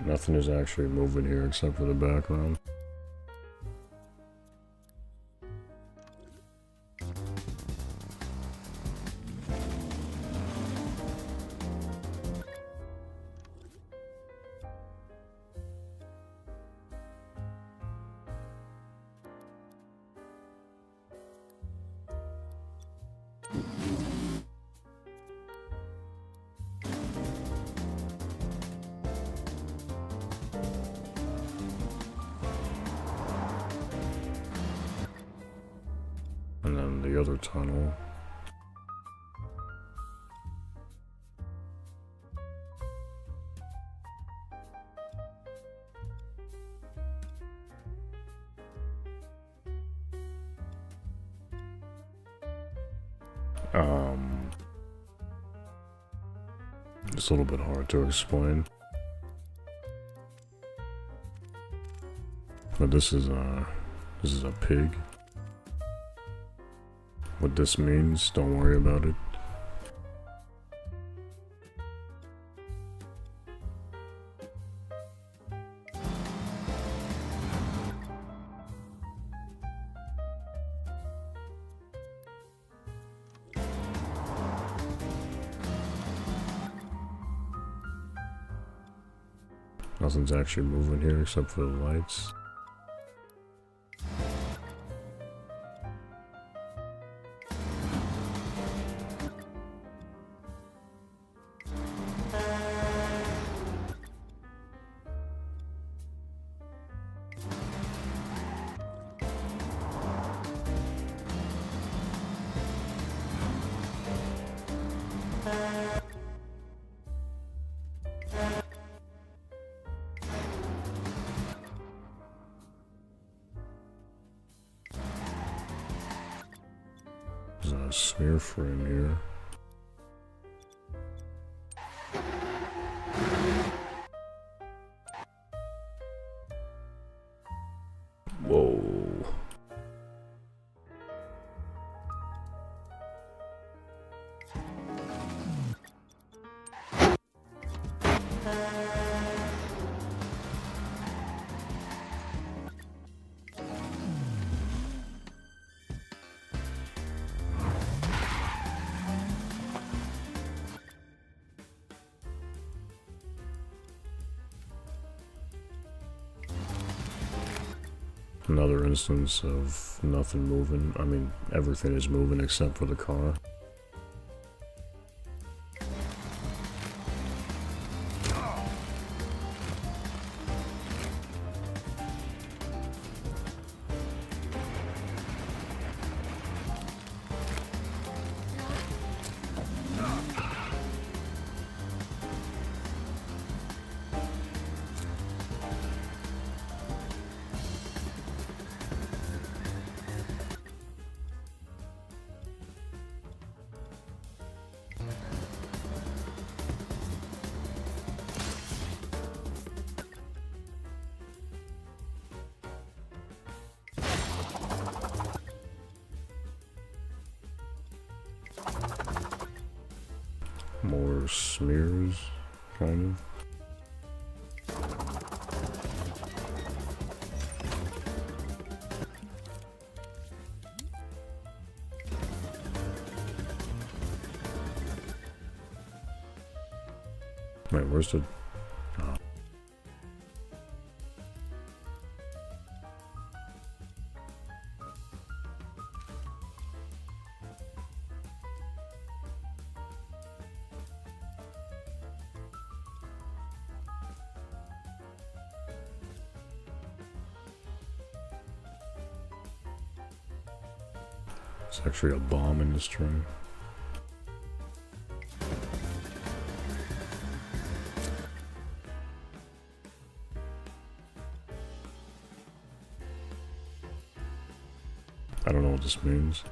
Nothing is actually moving here except for the background. And then the other tunnel. It's a little bit hard to explain. But this is a pig. What this means, don't worry about it. Nothing's actually moving here except for the lights. There's a smear frame here. Whoa. Another instance of nothing moving. I mean, everything is moving except for the car. More smears, kind of. Wait, where's the... Oh. There's actually a bomb in this train. I don't know what this means.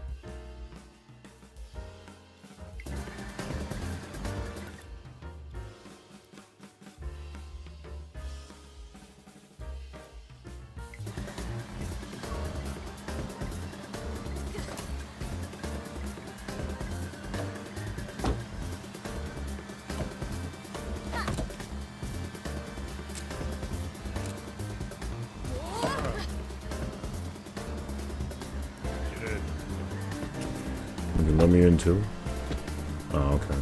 You can let me in too? Oh, okay.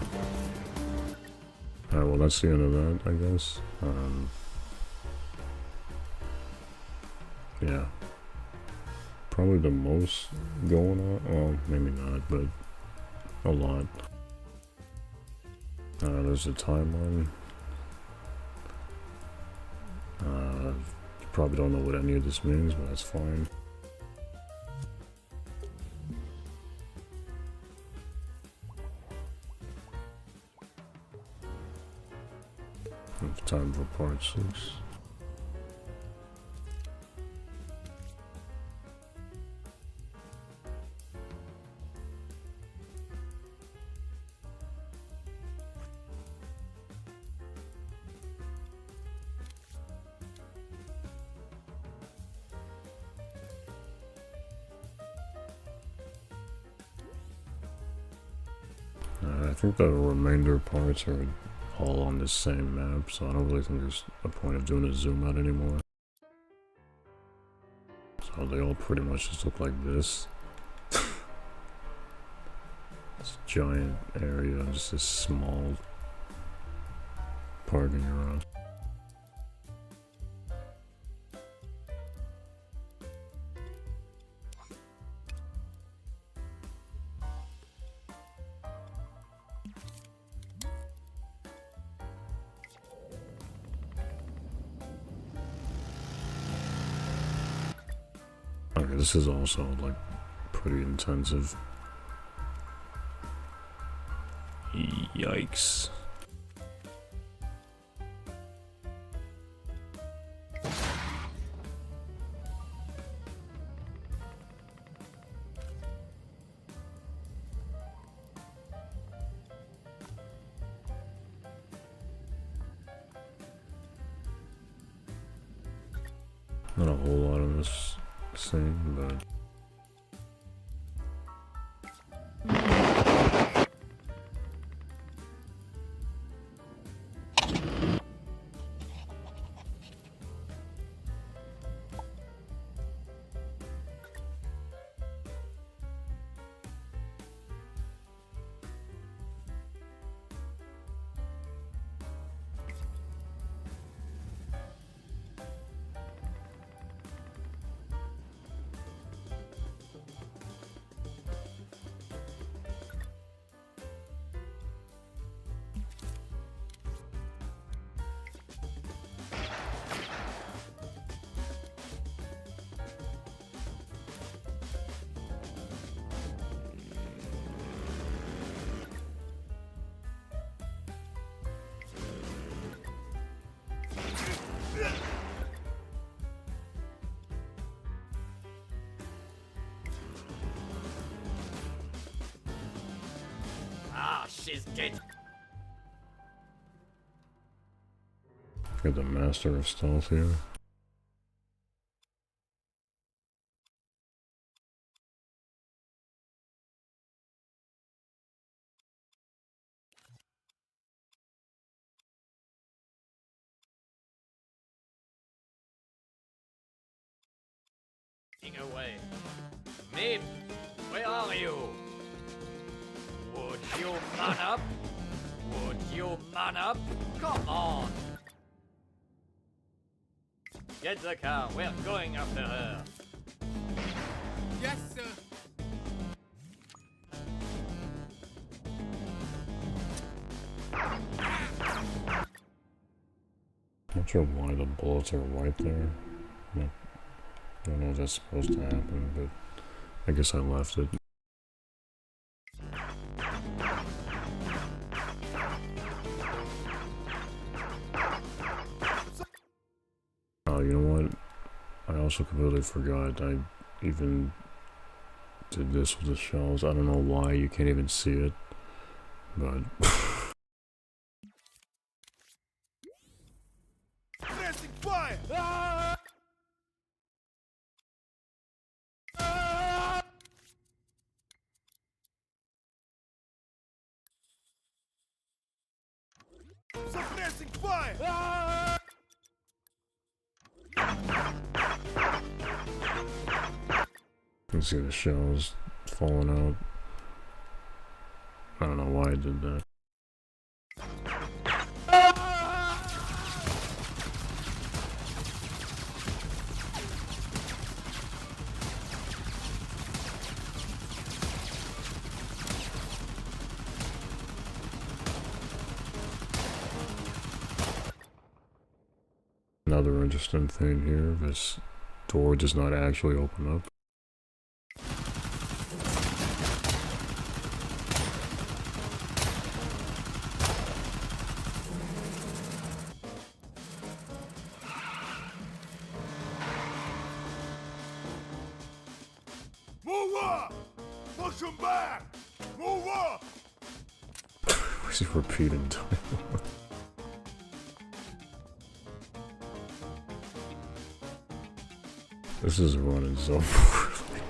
Alright, well that's the end of that, I guess. Yeah. Probably the most going on. Well, maybe not, but a lot. There's a timeline. Probably don't know what any of this means, but that's fine. It's time for part 6. think the remainder parts are all on the same map, so I don't really think there's a point of doing a zoom out anymore. So they all pretty much just look like this. This giant area and just this small parking garage. Okay, this is also like pretty intensive. Yikes. Not a whole lot of this scene, but Ah, she's dead. got the master of stealth here. Away. Mib, where are you? Would you man up? Would you man up? Come on! Get the car, we're going after her. Yes, sir. Not sure why the bullets are white there. I don't know if that's supposed to happen, but I guess I left it. Oh, you know what? I also completely forgot. I even did this with the shells. I don't know why you can't even see it, but Fire! Suppressing fire! you can see the shells falling out. I don't know why I did that. Another interesting thing here, this door does not actually open up. Move up! Push him back! Move up! Where's he repeating time? This is running so poorly.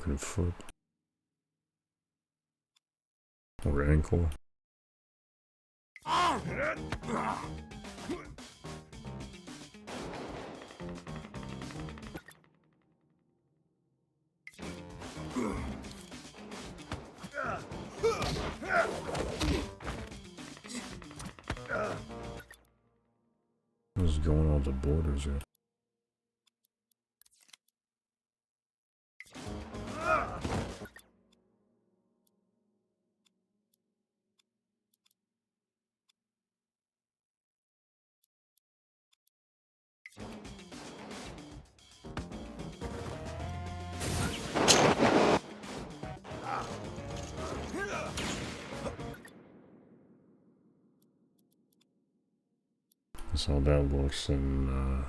broken foot. Or ankle. What's going on with the borders here? That's how that looks in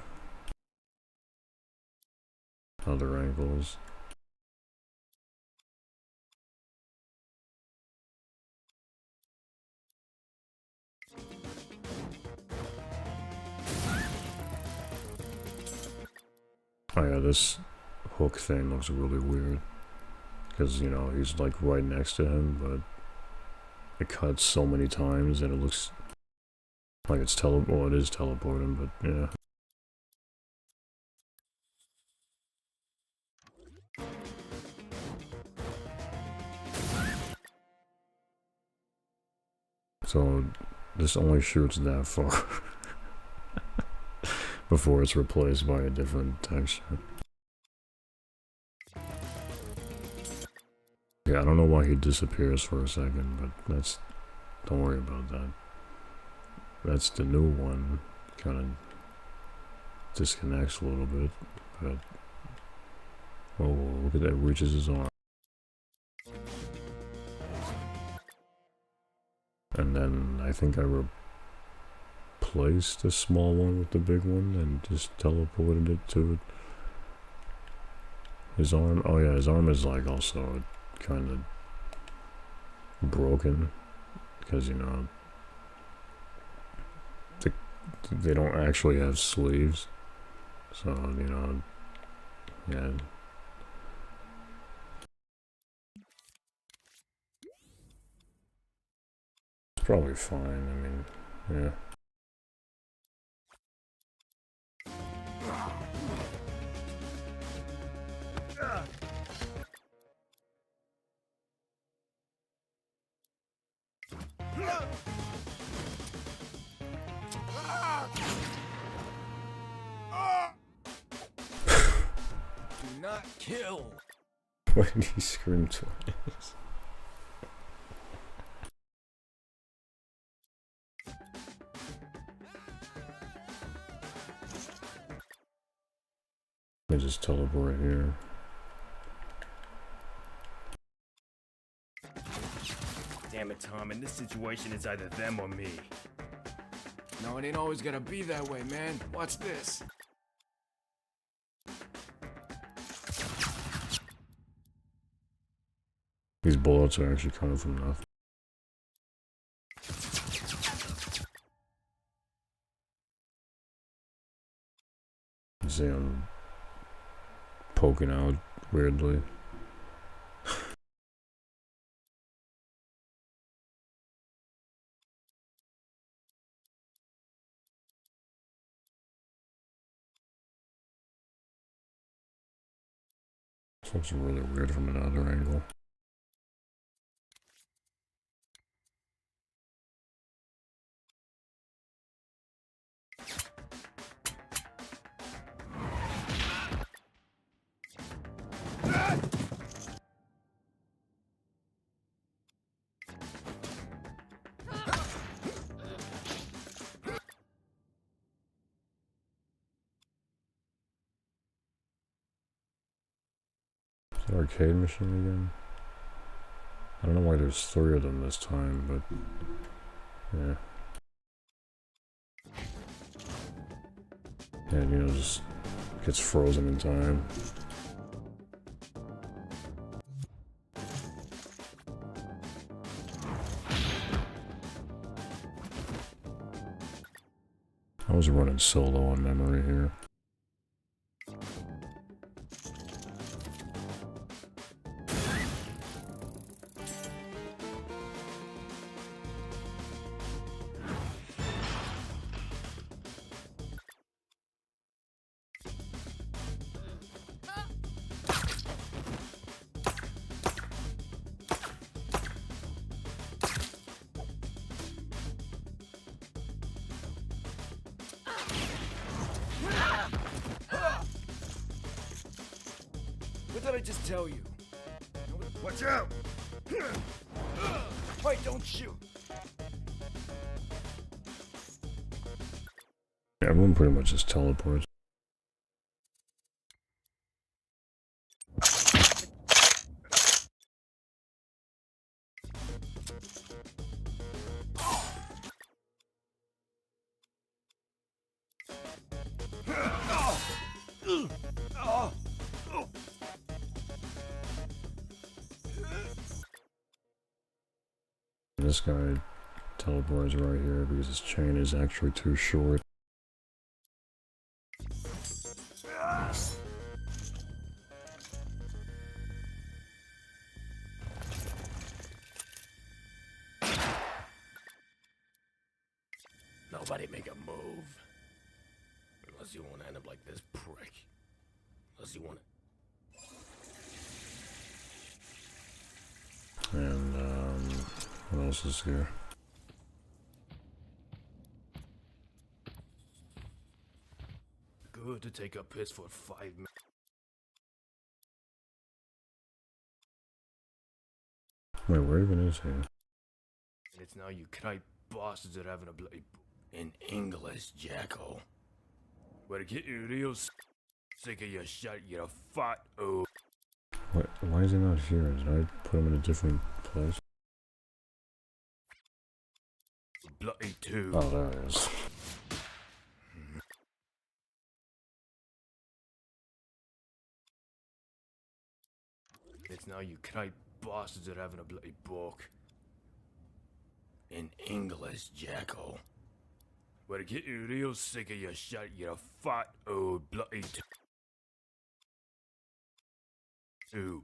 other angles. Oh yeah, this hook thing looks really weird. Because, you know, he's like right next to him, but it cuts so many times that it looks like it's well, it is teleporting, but yeah. So, this only shoots that far before it's replaced by a different texture. Yeah, I don't know why he disappears for a second, but don't worry about that. That's the new one. Kind of disconnects a little bit, but oh, look at that, reaches his arm. And then I think I replaced the small one with the big one and just teleported it to his arm. Oh yeah, his arm is like also kind of broken because, you know, they don't actually have sleeves, so, you know, yeah. It's probably fine, I mean, yeah. Do not kill. Why did he scream twice? Let me just teleport here. Damn it, Tom. In this situation, it's either them or me. No, it ain't always gotta be that way, man. Watch this. These bullets are actually coming from nothing. See him poking out weirdly. This looks really weird from another angle. Arcade machine again? I don't know why there's 3 of them this time, but yeah. And you know, just gets frozen in time. I was running solo on memory here. What did I just tell you? Watch out! Wait, don't shoot! Everyone pretty much just teleports. This guy teleports right here because his chain is actually too short. Nobody make a move. Unless you want to end up like this prick. Unless you want to. And, what else is here? Good to take a piss for 5 minutes. Wait, where even is he? And it's now you knight bastards that having a bloody In English, Jacko. Better get you real sick of your shit, you fat old. What, why is he not here? Did I put him in a different place? Bloody too. Oh, there it is. It's now you knight bastards that having a bloody book. In English, Jacko. Better get you real sick of your shit, you fat old bloody too.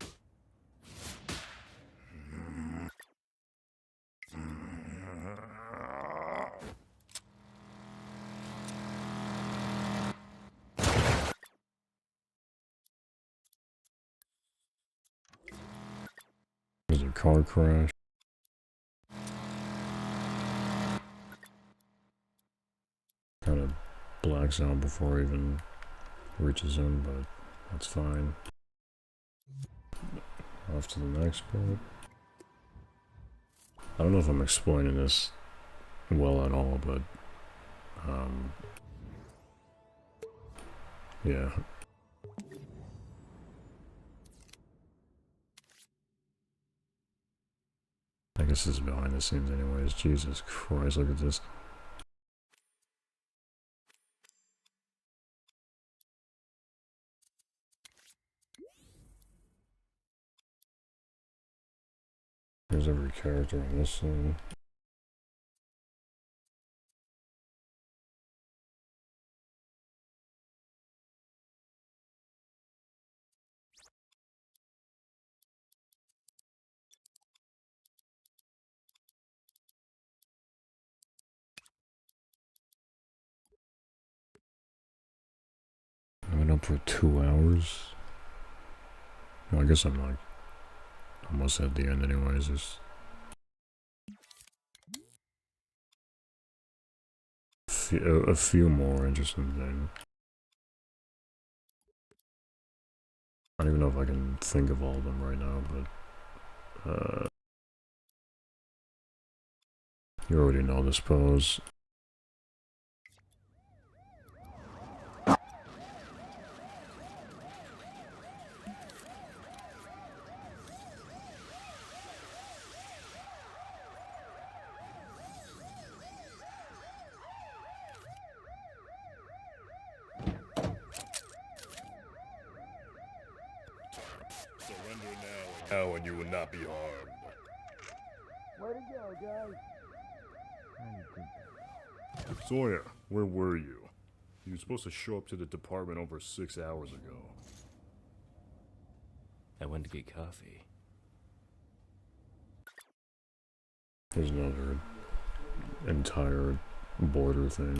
There's a car crash. Kind of blacks out before he even reaches him, but that's fine. Off to the next part. I don't know if I'm explaining this well at all, but yeah. I guess this is behind the scenes anyways. Jesus Christ, look at this. Here's every character in this scene. I've been up for 2 hours. Well, I guess I'm like almost at the end anyways. There's a few more interesting things. I don't even know if I can think of all of them right now, but you already know this pose. Now and you will not be harmed. Way to go, guys. Sawyer, where were you? You were supposed to show up to the department over 6 hours ago. I went to get coffee. There's another entire border thing.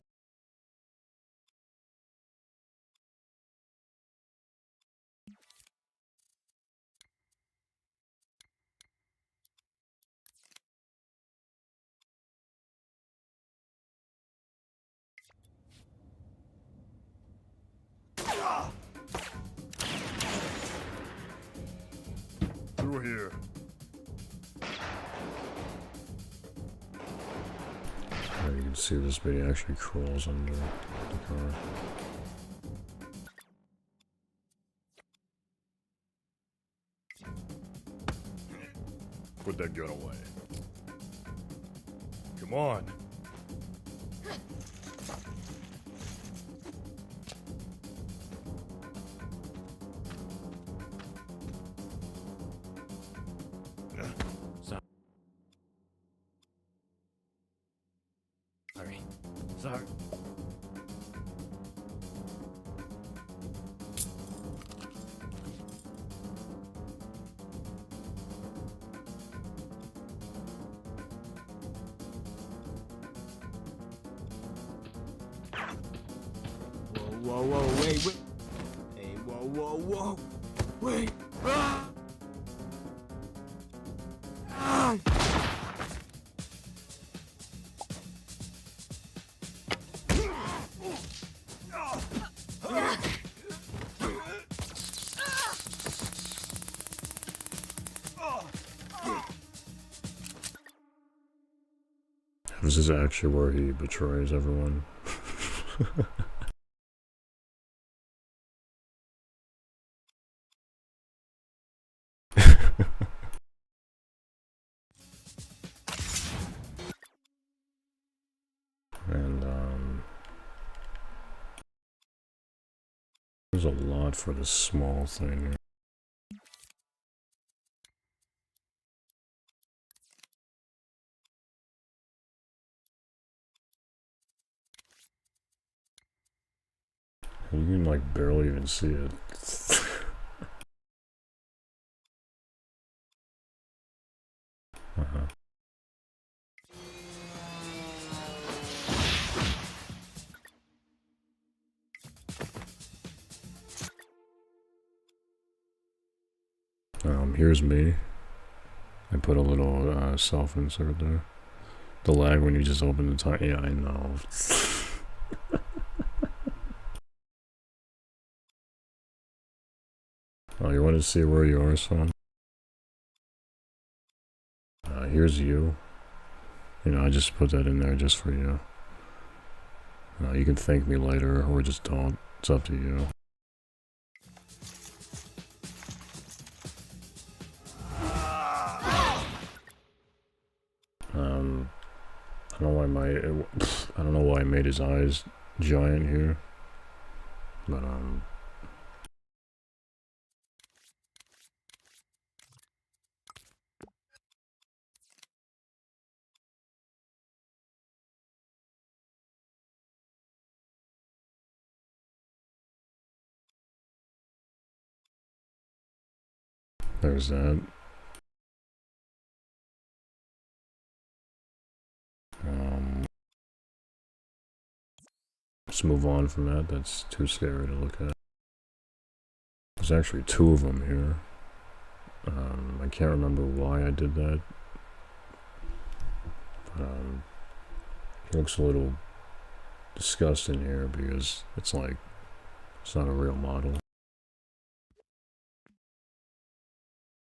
through here. There you can see this baby actually crawls under the car. Put that gun away. Come on. Sorry. Whoa, whoa, wait. Hey, whoa. Wait. Ah! Ah! This is actually where he betrays everyone. And there's a lot for this small thing here. You can like barely even see it. Here's me. I put a little self-insert there. The lag when you just open the time. Yeah, I know. Oh, you want to see where you are, son? Here's you. You know, I just put that in there just for you. You can thank me later, or just don't. It's up to you. I don't know why I made his eyes giant here, but there's that. Let's move on from that. That's too scary to look at. There's actually two of them here. I can't remember why I did that. But he looks a little disgusting here because it's like it's not a real model.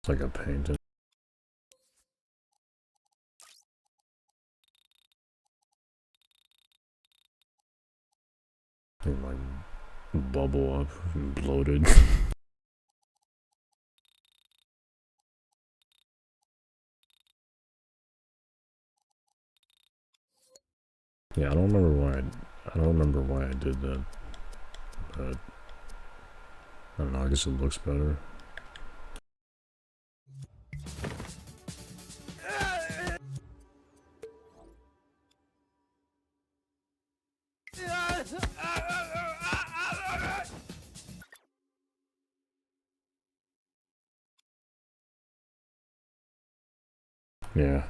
It's like a painting. They like bubble up and bloated. Yeah, I don't remember why I did that. But I don't know, I guess it looks better. Yeah.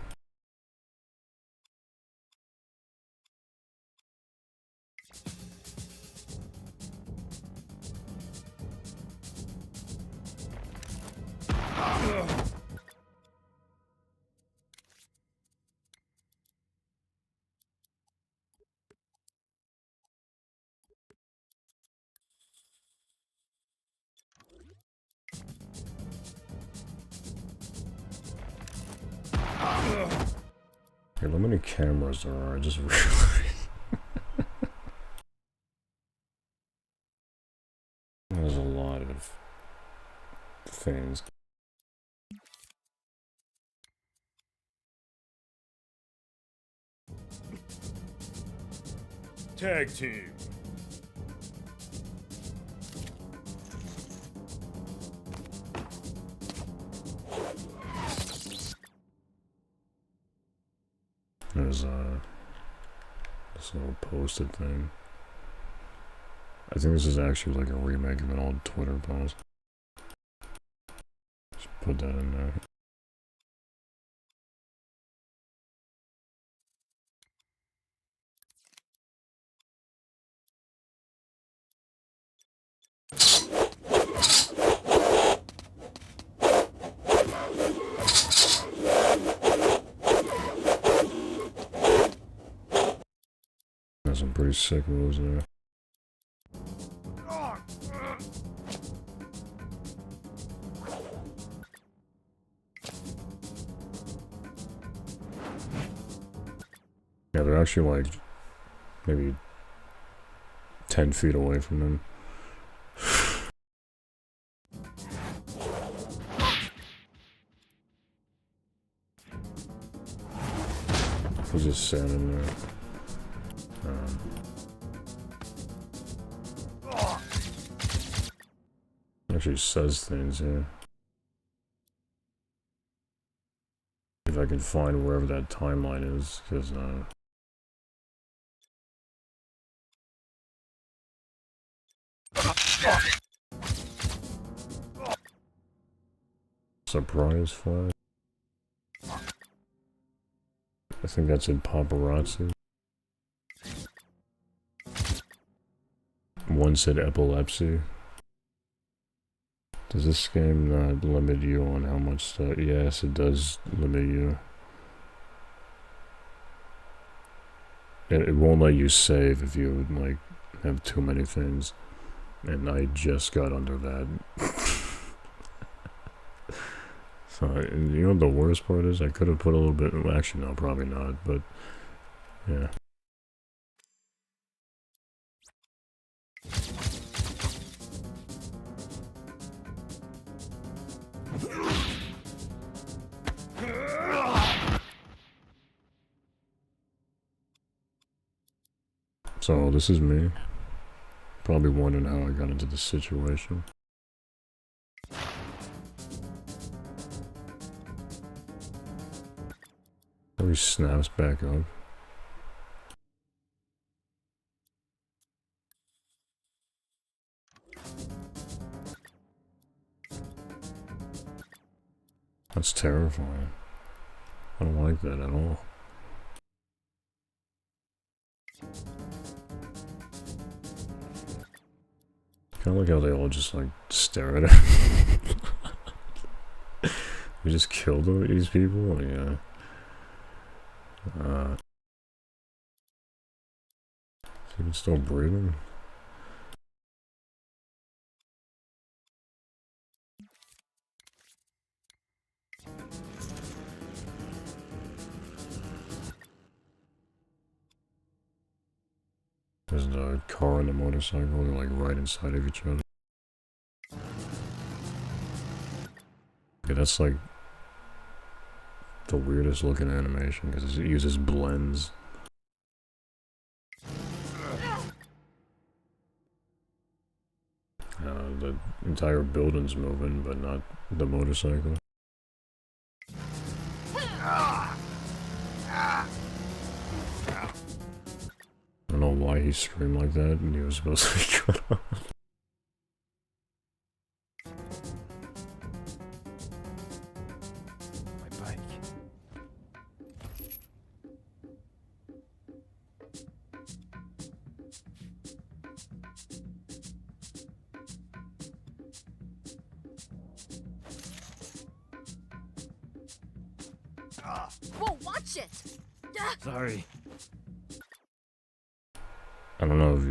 Look how many cameras there are, I just realized. There's a lot of things. Tag team. There's this little posted thing. I think this is actually like a remake of an old Twitter post. Just put that in there. There's some pretty sick moves there. Yeah, they're actually like maybe 10 feet away from them. He's just standing there. Actually says things here. If I can find wherever that timeline is, because surprise flag. I think that's in paparazzi. One said epilepsy. Does this game not limit you on how much stuff? Yes, it does limit you. It won't let you save if you like have too many things. And I just got under that. So, you know what the worst part is? I could have put a little bit, well, actually no, probably not, but yeah. So this is me. Probably wondering how I got into this situation. Oh, he snaps back up. That's terrifying. I don't like that at all. Kinda like how they all just like stare at him. We just killed these people? Yeah. Is he even still breathing? There's a car and a motorcycle, they're like right inside of each other. Okay, that's like the weirdest looking animation because it uses blends. The entire building's moving, but not the motorcycle. I don't know why he screamed like that and he was supposed to be cut off. My bike. Whoa, watch it! Sorry. I don't know if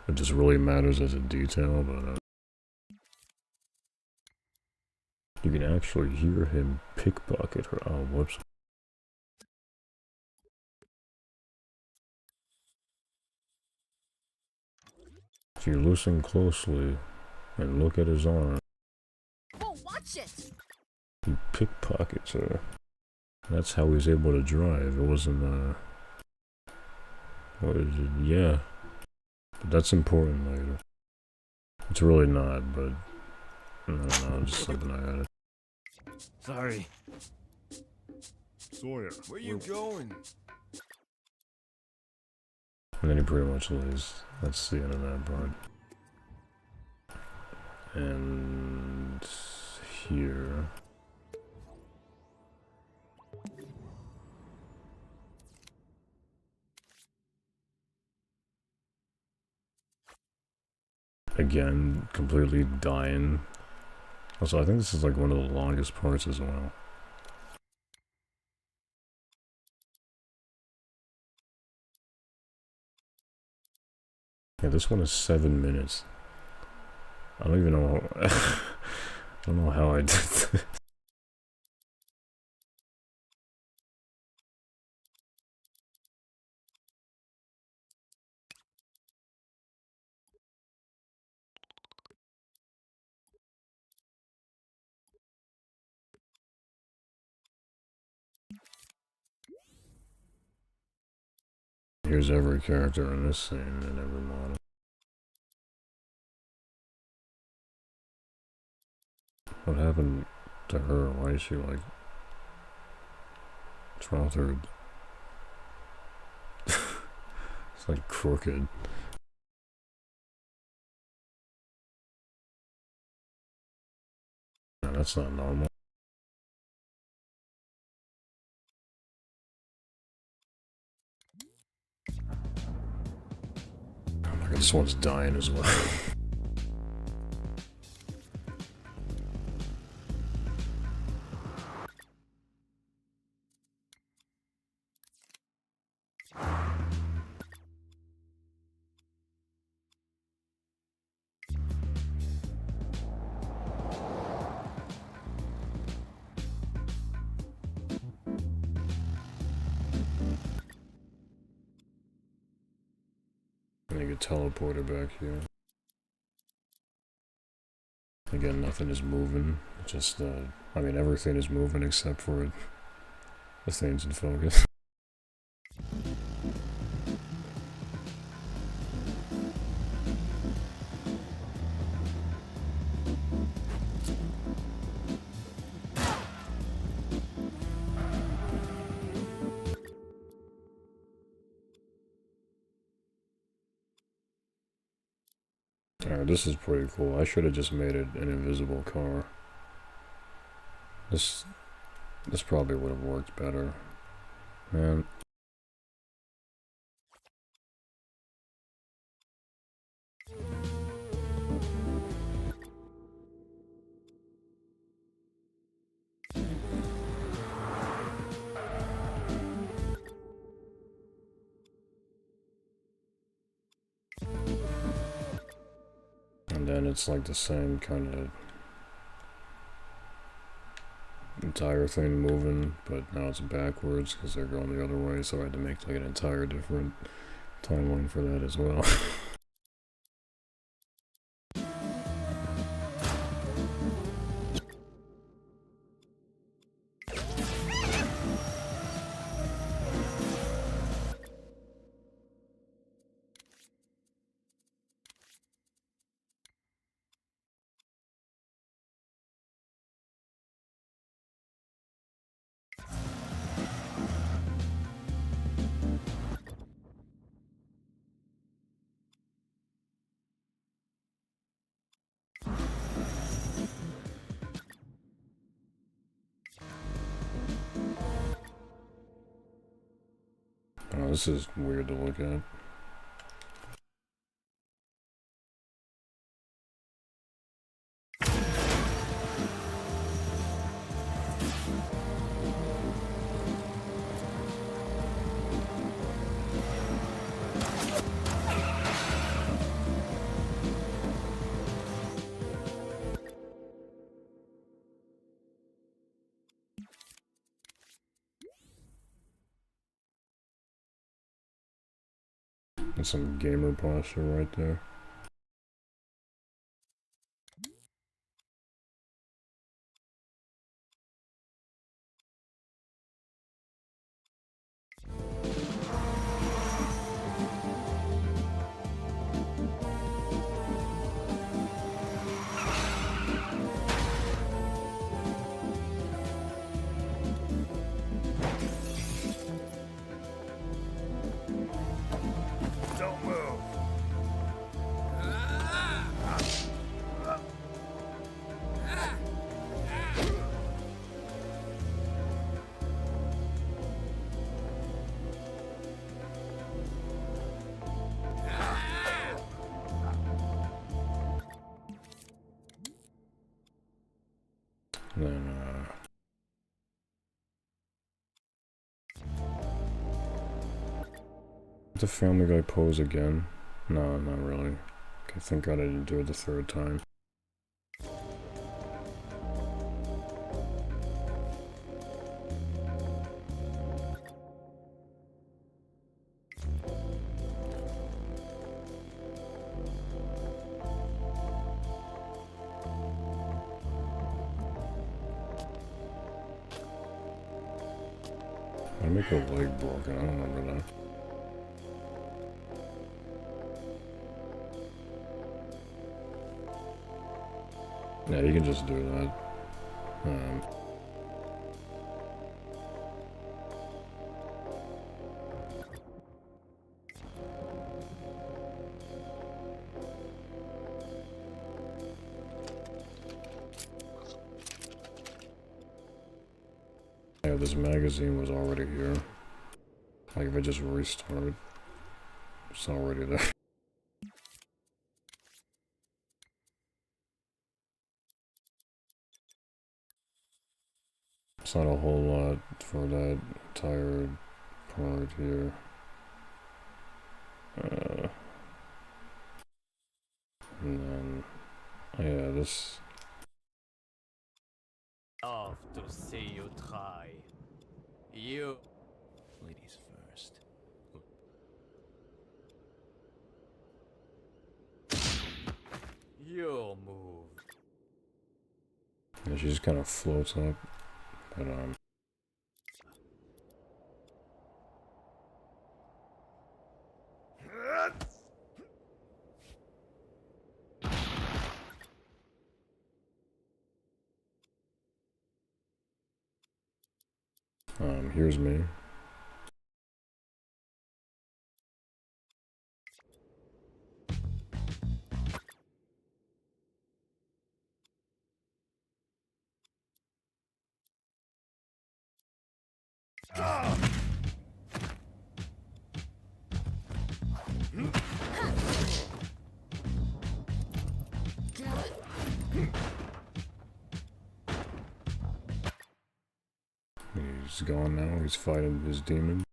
it just really matters as a detail, but you can actually hear him pickpocket her. Oh, whoops. If you listen closely and look at his arm, Whoa, watch it! he pickpockets her. That's how he's able to drive. It wasn't, what is it? Yeah. But that's important later. It's really not, but I don't know, just something I added. Sorry. Sawyer. Where you going? And then he pretty much leaves. That's the end of that part. And here. Again, completely dying. Also, I think this is like one of the longest parts as well. Yeah, this one is 7 minutes. I don't even know. I don't know how I did this. Here's every character in this scene and every model. What happened to her? Why is she like... What's wrong with her? It's like crooked. No, that's not normal. Oh my god, this one's dying as well. And you get teleported back here. Again, nothing is moving. Just, I mean, everything is moving except for the things in focus. Alright, this is pretty cool. I should have just made it an invisible car. This probably would have worked better. Man. And then it's like the same kind of entire thing moving, but now it's backwards because they're going the other way, so I had to make like an entire different timeline for that as well. Oh, this is weird to look at. And some gamer posture right there. The Family Guy pose again? No, not really. Okay, thank God I didn't do it the third time. I make a leg broken, I don't remember that. Yeah, you can just do that. Yeah, this magazine was already here. Like if I just restart, it's already there. It's not a whole lot for that entire part here. And then, oh yeah, this. Love to see you try. You. Ladies first. You move. Yeah, she just kind of floats up, but here's me. He's gone now, he's fighting his demon.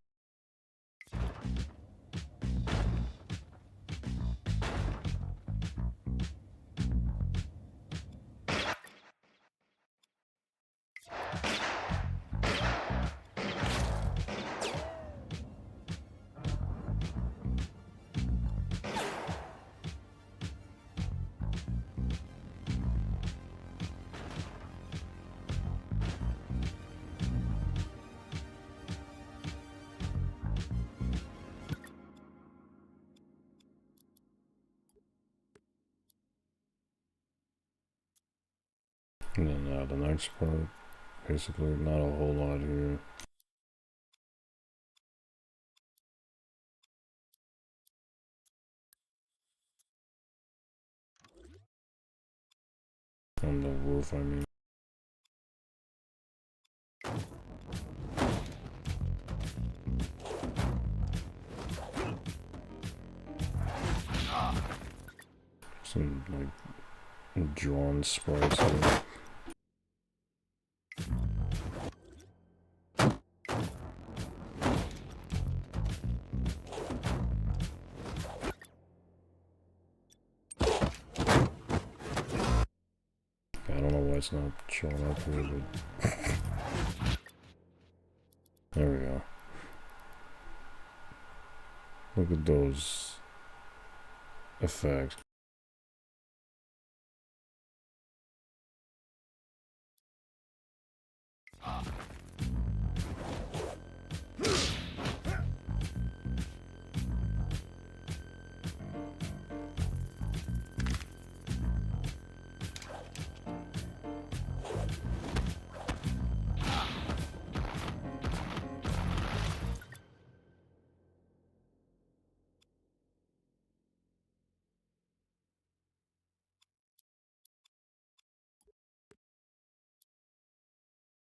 And then the next part, basically not a whole lot here. On the roof, I mean. Some, like, drawn sprites here. I don't know why it's not showing up here, but there we go. Look at those effects.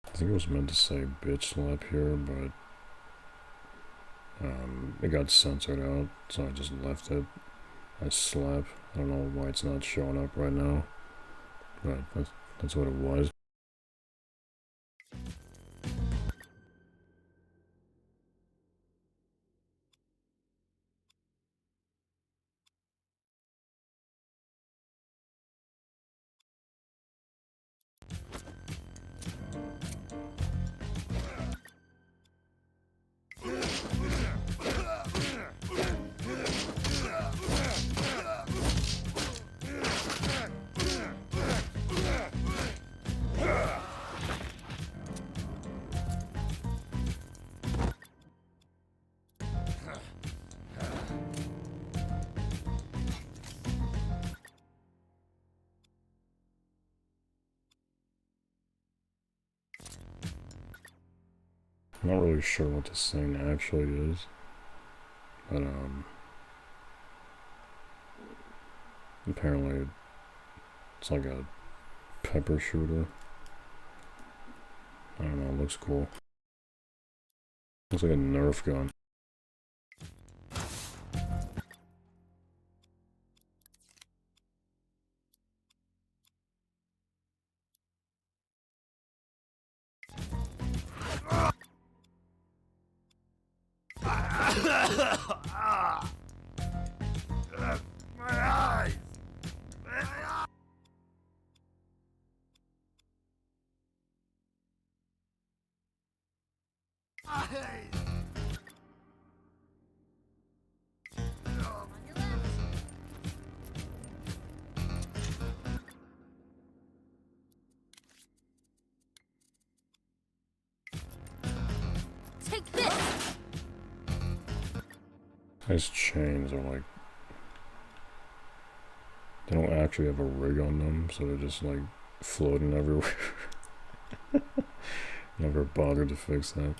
I think it was meant to say bitch slap here, but it got censored out, so I just left it as slap. I don't know why it's not showing up right now, but that's what it was. I'm not really sure what this thing actually is, but apparently it's like a pepper shooter. I don't know, it looks cool. Looks like a Nerf gun. My eyes! Take this! These chains are like, they don't actually have a rig on them, so they're just like floating everywhere. Never bothered to fix that.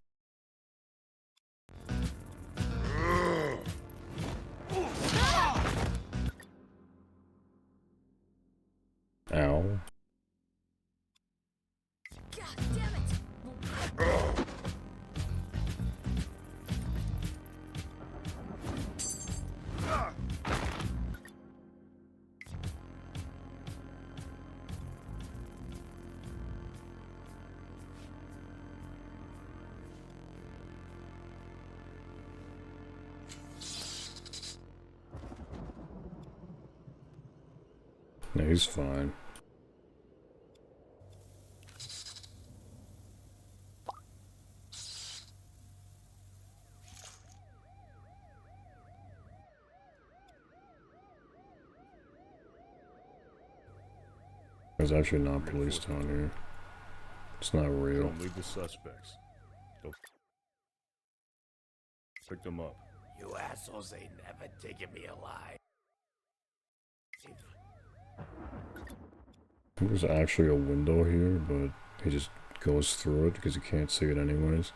Ow. God damn it! No, he's fine. There's actually not police down here. It's not real. Don't leave the suspects. Don't pick them up. You assholes ain't never taken me alive. I think there's actually a window here, but he just goes through it because he can't see it anyways.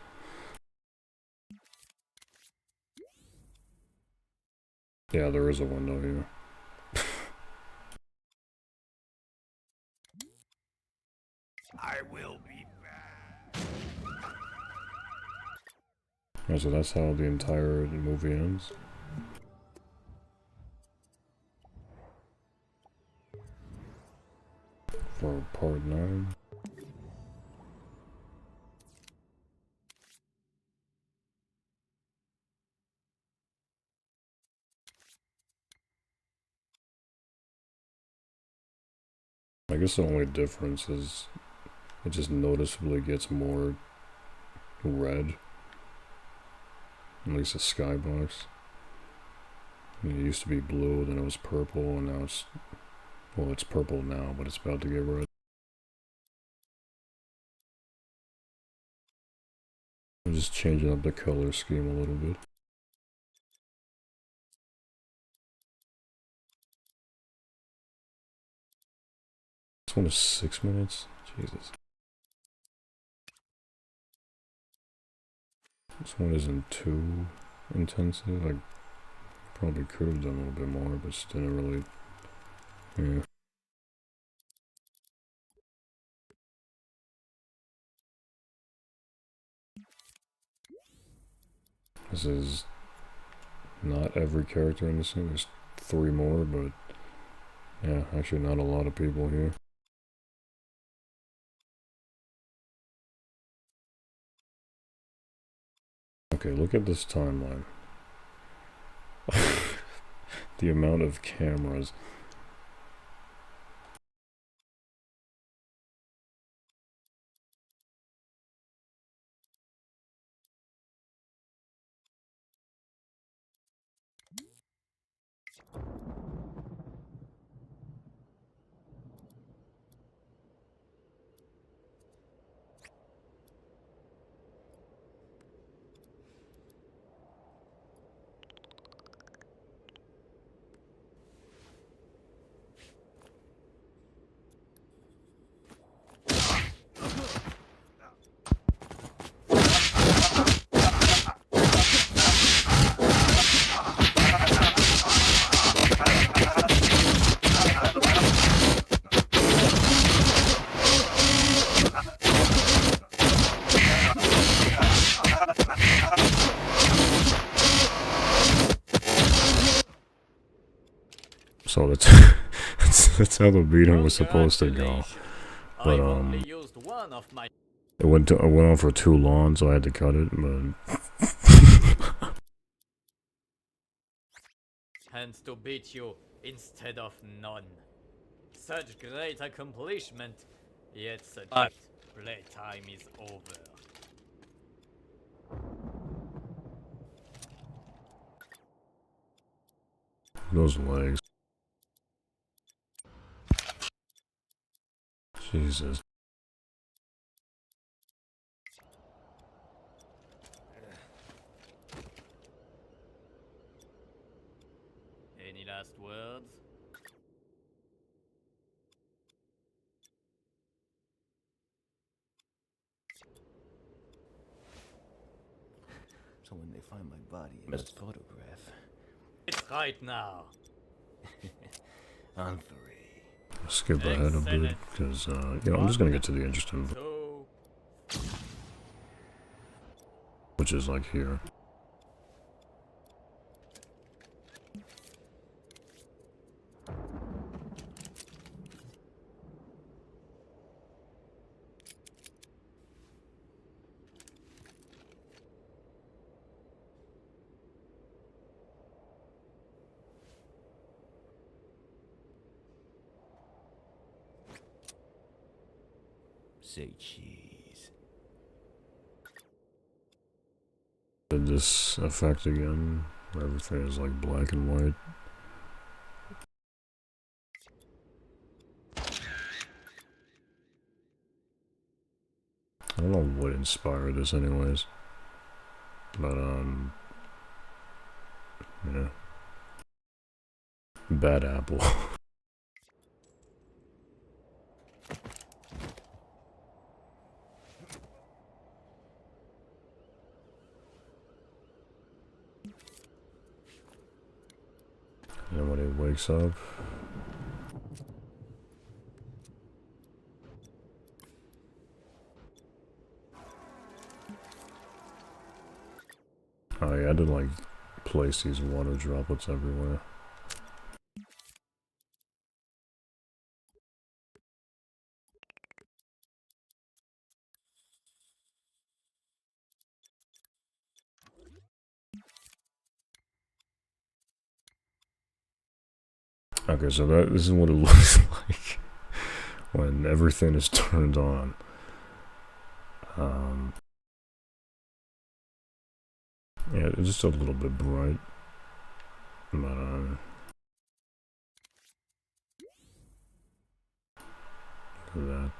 Yeah, there is a window here. I will be back. Right, so that's how the entire movie ends. For part 9. I guess the only difference is it just noticeably gets more red. At least the skybox. I mean, it used to be blue, then it was purple, and now it's... Well, it's purple now, but it's about to get red. I'm just changing up the color scheme a little bit. This one is 6 minutes? Jesus. This one isn't too intensive. I probably could have done a little bit more, but just didn't really... Yeah. This is not every character in this thing. There's 3 more, but yeah, actually not a lot of people here. Okay, look at this timeline. The amount of cameras. So that's how the beating was supposed to go. But it went on for too long, so I had to cut it. But And to beat you instead of none. Such great accomplishment, yet such playtime is over. those legs. Jesus. Any last words? So when they find my body in this photograph, It's right now. on 3. Skip ahead a bit, because, I'm just gonna get to the interesting, which is like here. Say cheese. Did this effect again, where everything is like black and white. I don't know what inspired this anyways, but yeah. Bad apple. And when he wakes up, oh yeah, I did like place these water droplets everywhere. Okay, so this is what it looks like when everything is turned on. Yeah, it's just a little bit bright, but look at that.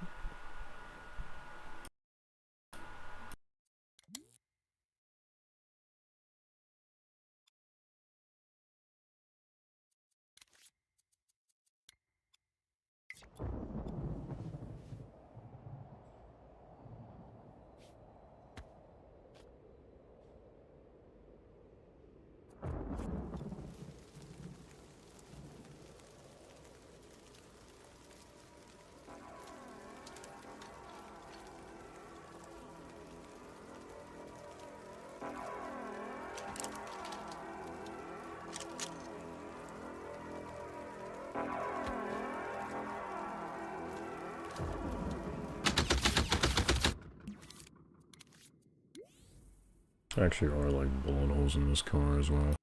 Actually are like bullet holes in this car as well.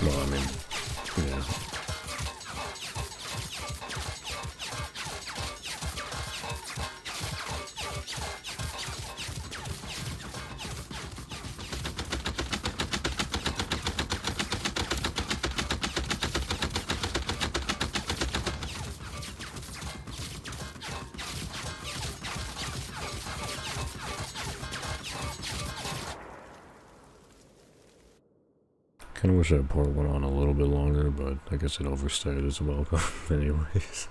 Well, I mean, yeah. Kinda wish that part went on a little bit longer, but I guess it overstayed its welcome anyways.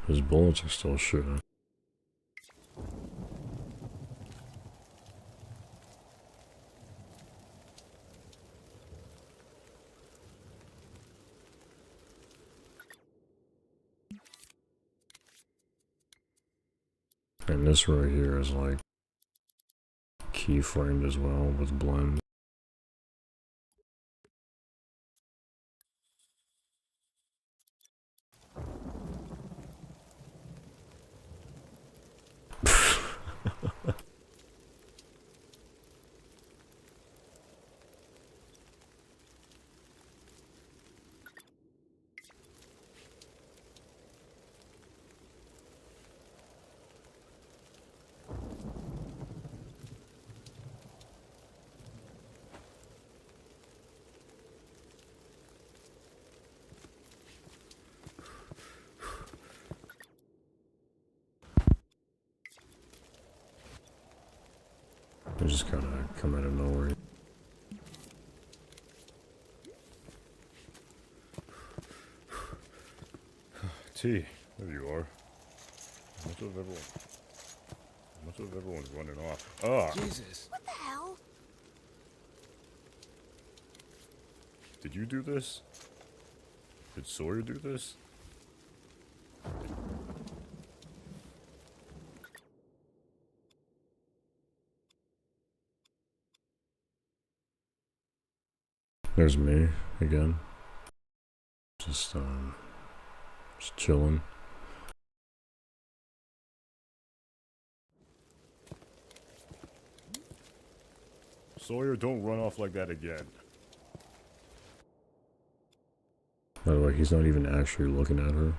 His bullets are still shooting. And this right here is like keyframed as well with blend. They just kind of come out of nowhere. T, there you are. Much of everyone's running off. Ah! Jesus. What the hell? Did you do this? Did Sawyer do this? There's me again. Just chilling. Sawyer, don't run off like that again. By the way, he's not even actually looking at her.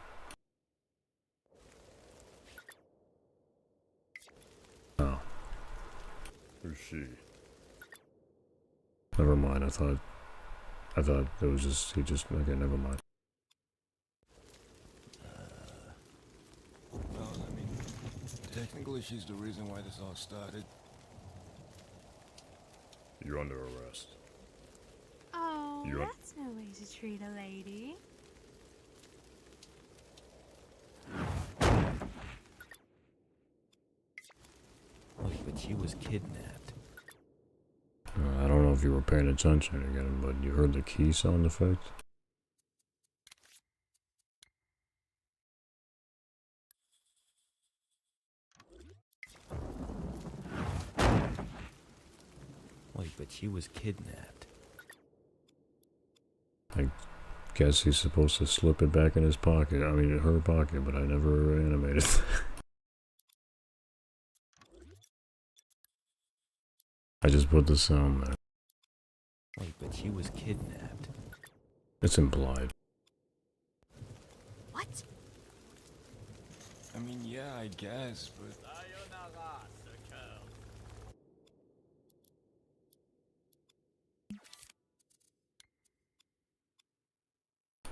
Oh. Who's she? Never mind, I thought it was just, okay, never mind. Well, I mean, technically she's the reason why this all started. You're under arrest. Oh, You're un- that's no way to treat a lady. Wait, but she was kidnapped. I don't know if you were paying attention again, but you heard the key sound effect? Wait, but she was kidnapped. I guess he's supposed to slip it back in his pocket. I mean, in her pocket, but I never animated. I just put the sound there. Wait, but she was kidnapped. It's implied. What? I mean, yeah, I guess, but...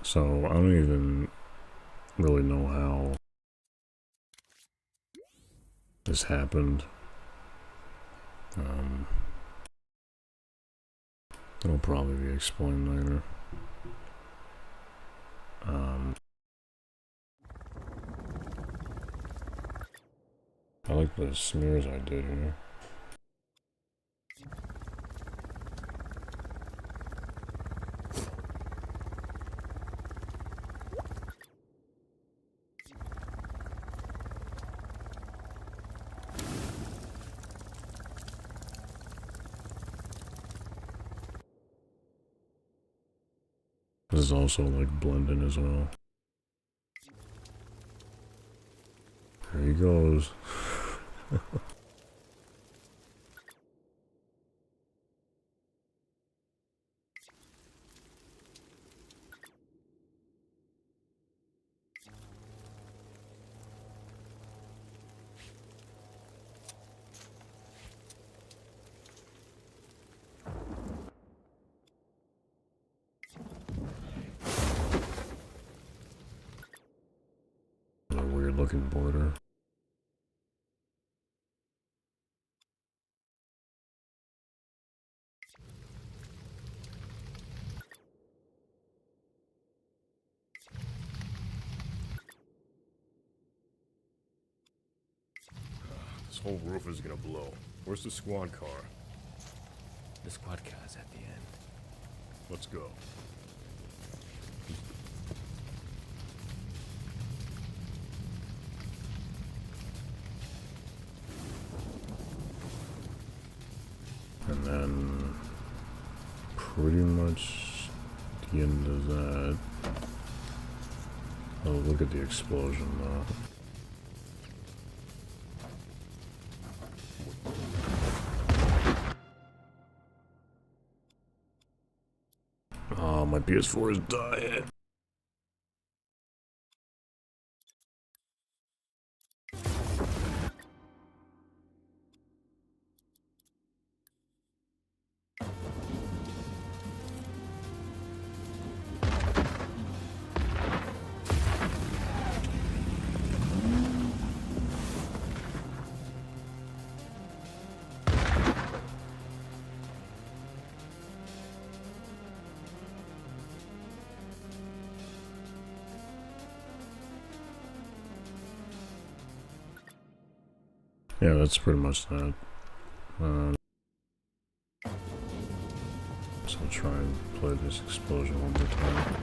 So, I don't even really know how this happened. It'll probably be explained later. I like the smears I did here. This is also like blending as well. There he goes. A weird looking border. This whole roof is gonna blow. Where's the squad car? The squad car's at the end. Let's go. pretty much the end of that. Oh, look at the explosion though. Oh, my PS4 is dying. Yeah, that's pretty much that. So I'll try and play this explosion one more time.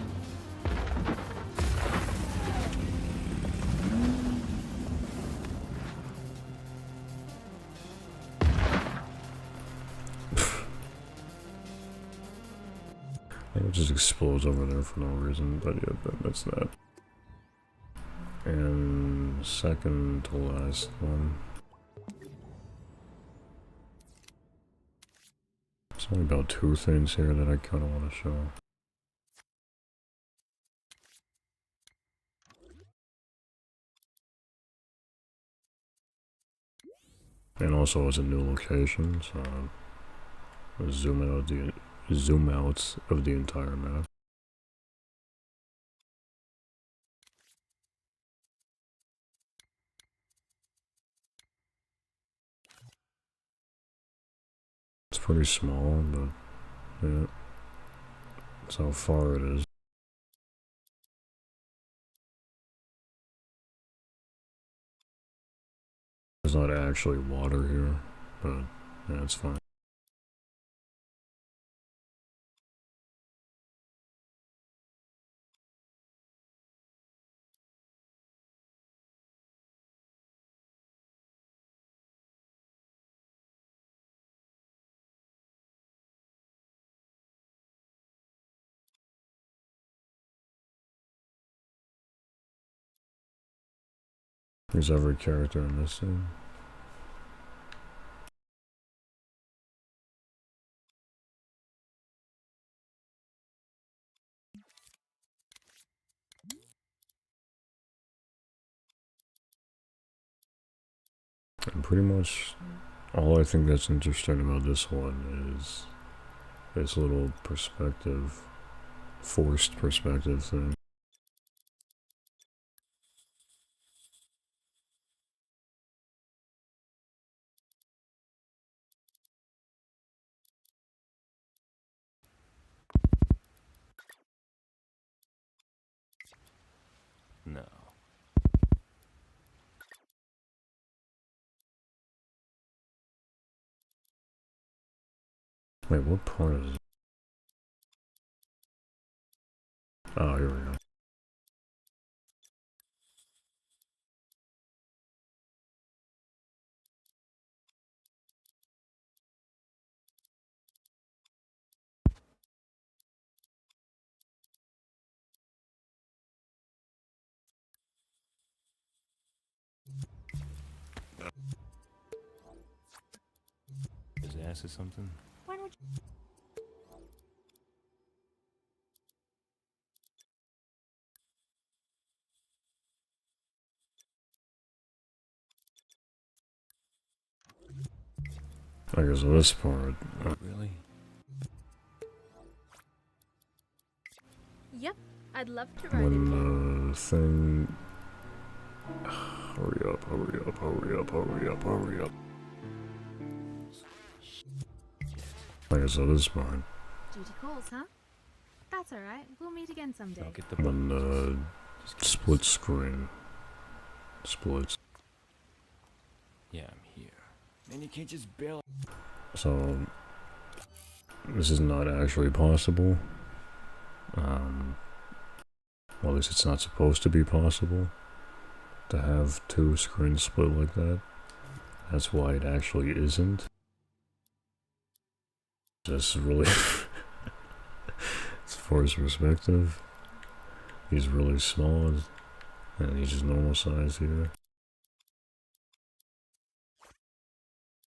It just explodes over there for no reason, but yeah, that's that. And second to last one. There's only about 2 things here that I kind of want to show. And also it's a new location, so I'll zoom out of the entire map. It's pretty small, but yeah, that's how far it is. There's not actually water here, but yeah, it's fine. There's every character in this scene. And pretty much all I think that's interesting about this one is this little perspective, forced perspective thing. No. Wait, what part is it? Oh, here we go. His ass or something? Why don't you? I guess this part. Really? Yep, I'd love to ride it. When the thing. Hurry up, hurry up, hurry up, hurry up, hurry up. I guess that is mine. Duty calls, huh? That's alright. We'll meet again someday. I'll get the When buttons. the split screen splits. Yeah, I'm here. Man, you can't just bail. So this is not actually possible. Well, at least it's not supposed to be possible to have 2 screens split like that. That's why it actually isn't. Just really force perspective. He's really small, and he's just normal size here.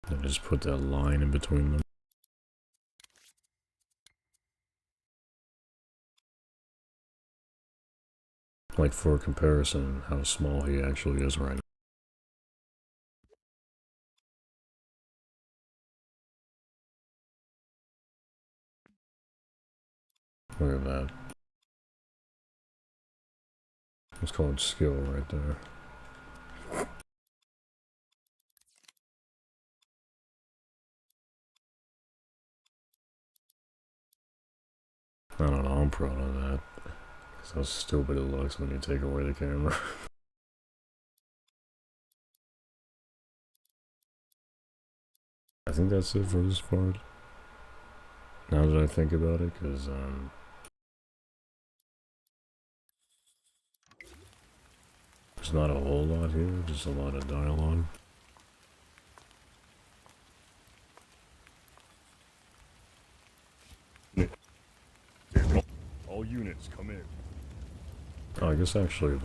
And just put that line in between them. Like for comparison, how small he actually is right now. Look at that. It's called skill right there. I don't know, I'm proud of that. Because how stupid it looks when you take away the camera. I think that's it for this part. Now that I think about it, because, there's not a whole lot here, just a lot of dialogue. All units, come in. Oh, I guess actually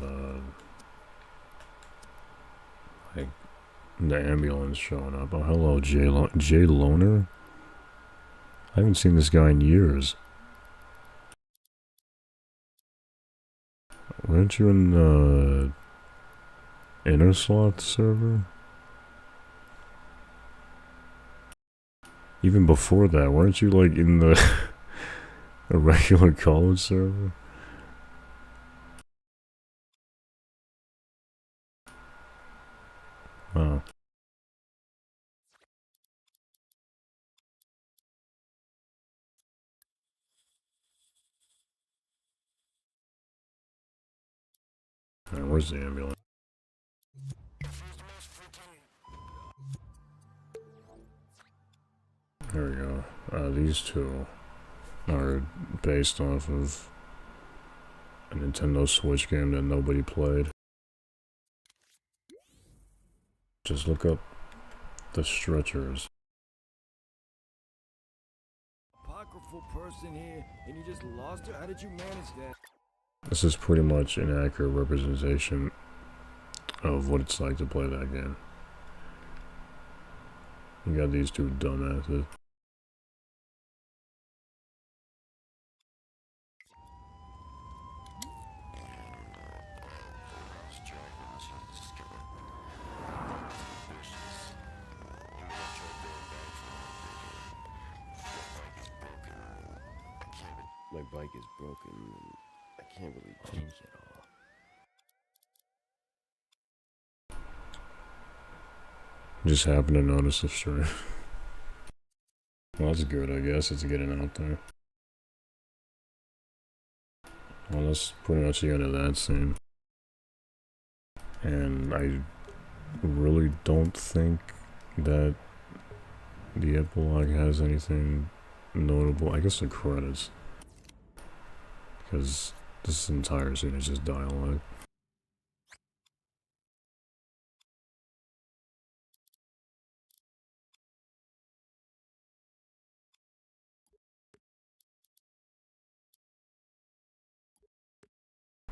the ambulance showing up. Oh, hello, Jay Loner? I haven't seen this guy in years. Weren't you in the Inner Sloth server? Even before that, weren't you like in the a regular college server? Wow. Alright, where's the ambulance? There we go. These two are based off of a Nintendo Switch game that nobody played. Just look up the stretchers. Apocryphal person here, and you just lost her? How did you manage that? This is pretty much an accurate representation of what it's like to play that game. You got these two dumbasses. My bike is broken, and I can't really change it all. Just happened to notice the stream. Well, that's good, I guess. It's getting out there. Well, that's pretty much the end of that scene. And I really don't think that the epilogue has anything notable. I guess the credits. Because this entire scene is just dialogue.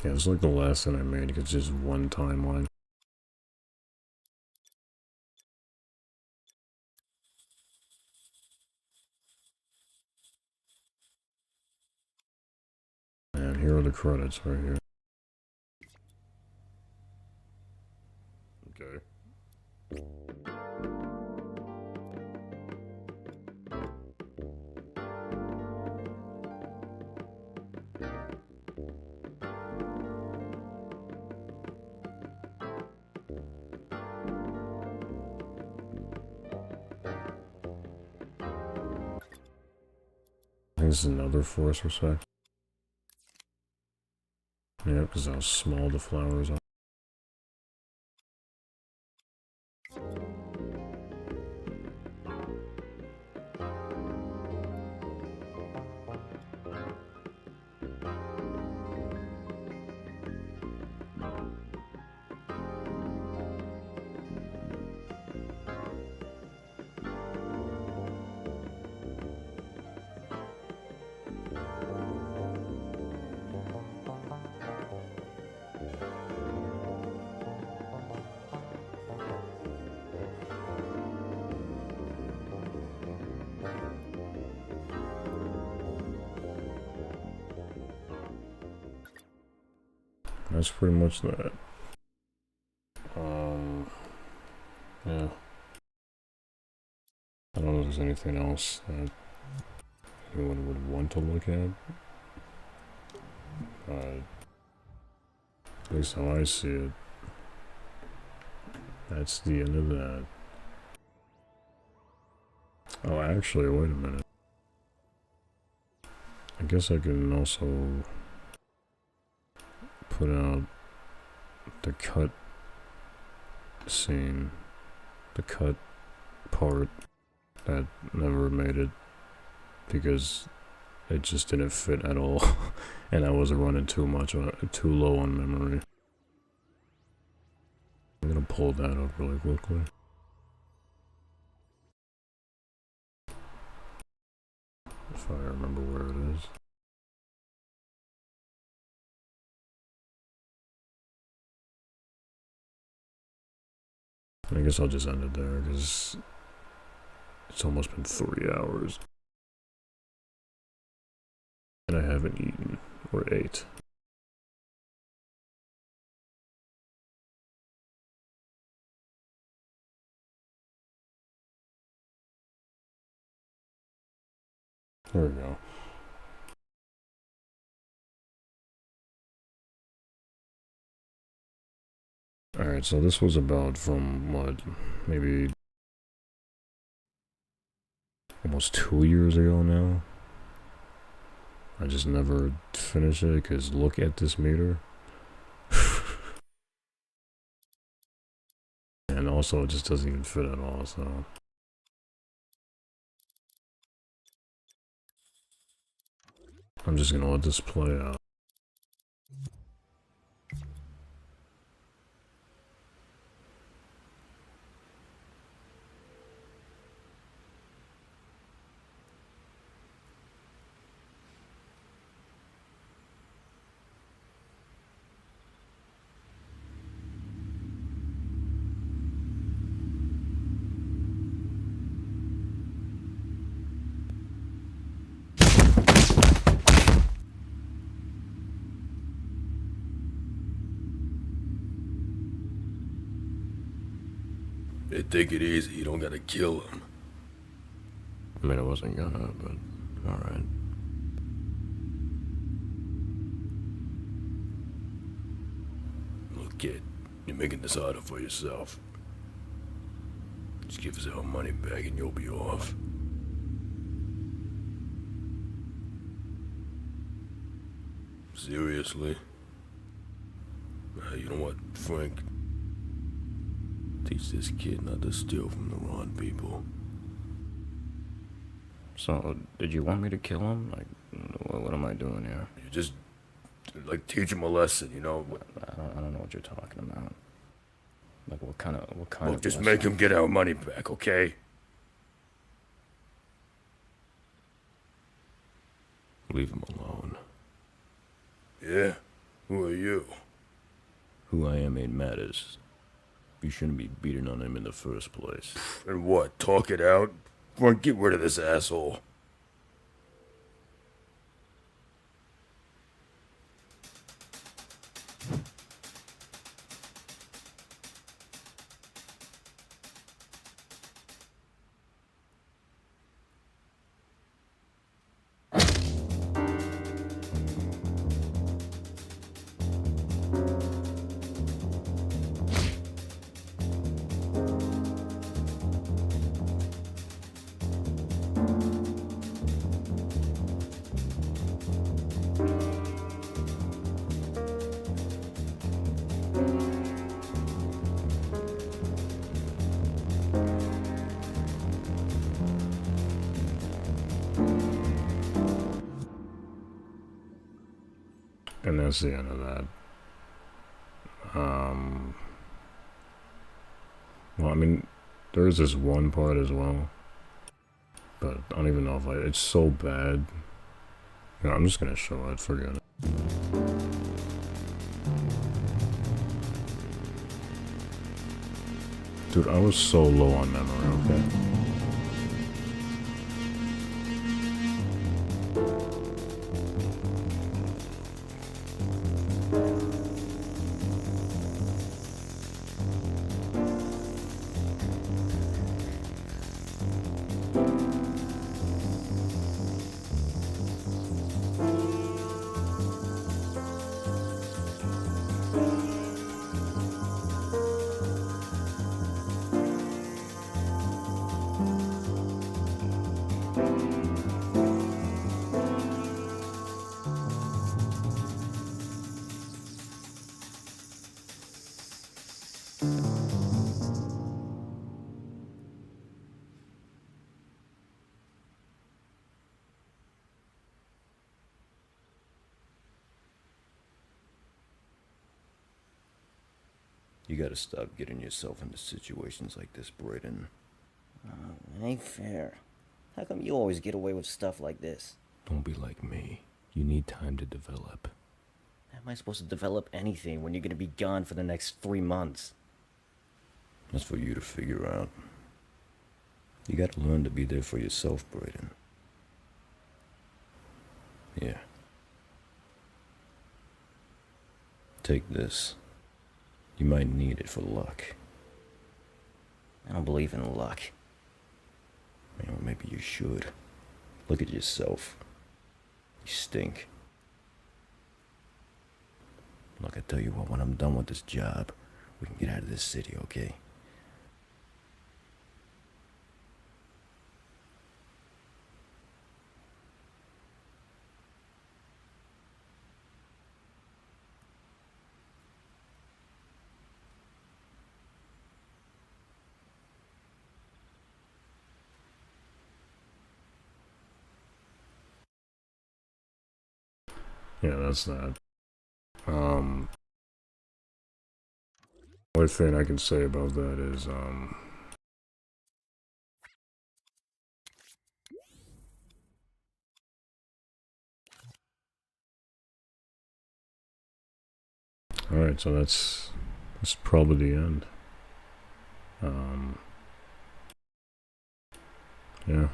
Yeah, it's like the last thing I made because it's just one timeline. And here are the credits right here. Okay. I think this is another forest respect. Yeah, because how small the flowers are. That's pretty much that. Yeah. I don't know if there's anything else that anyone would want to look at. At least how I see it, that's the end of that. Oh, actually, wait a minute. I guess I can also put out the cut scene, the cut part that never made it because it just didn't fit at all and I was running too low on memory. I'm gonna pull that up really quickly. If I remember where it is. I guess I'll just end it there because it's almost been 3 hours. And I haven't eaten or ate. There we go. Alright, so this was about from what, maybe almost 2 years ago now. I just never finished it because look at this meter. And also it just doesn't even fit at all, so. I'm just gonna let this play out. Hey, take it easy. You don't gotta kill him. I mean, I wasn't gonna, but alright. Look, kid, you're making this harder for yourself. Just give us our money back and you'll be off. Seriously? You know what, Frank? Teach this kid not to steal from the wrong people. So, did you want me to kill him? Like, what am I doing here? You just, like, teach him a lesson, you know? I don't know what you're talking about. Like, what kind of Look, just lesson? make him get our money back, okay? Leave him alone. Yeah? Who are you? Who I am ain't matters. You shouldn't be beating on him in the first place. And what, talk it out? Frank, get rid of this asshole. And that's the end of that. Well, I mean, there's this one part as well, but I don't even know if it's so bad. You know, I'm just gonna show it, forget it. Dude, I was so low on memory, okay? You gotta stop getting yourself into situations like this, Brayden. It ain't fair. How come you always get away with stuff like this? Don't be like me. You need time to develop. How am I supposed to develop anything when you're gonna be gone for the next 3 months? That's for you to figure out. You gotta learn to be there for yourself, Brayden. Yeah. Take this. You might need it for luck. I don't believe in luck. Well, maybe you should. Look at yourself. You stink. Look, I tell you what, when I'm done with this job, we can get out of this city, okay? Yeah, that's that. One thing I can say about that is, alright, so that's probably the end. Yeah.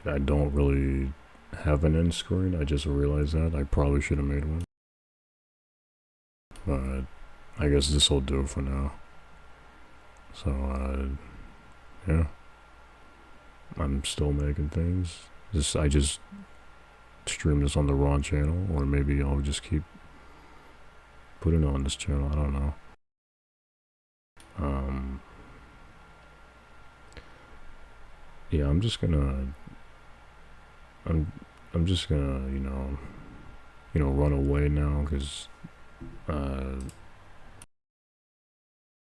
I don't really have an end screen, I just realized that. I probably should have made one. But I guess this will do for now. So, yeah. I'm still making things. I just stream this on the wrong channel, or maybe I'll just keep putting it on this channel, I don't know. Yeah, I'm just gonna you know, run away now, because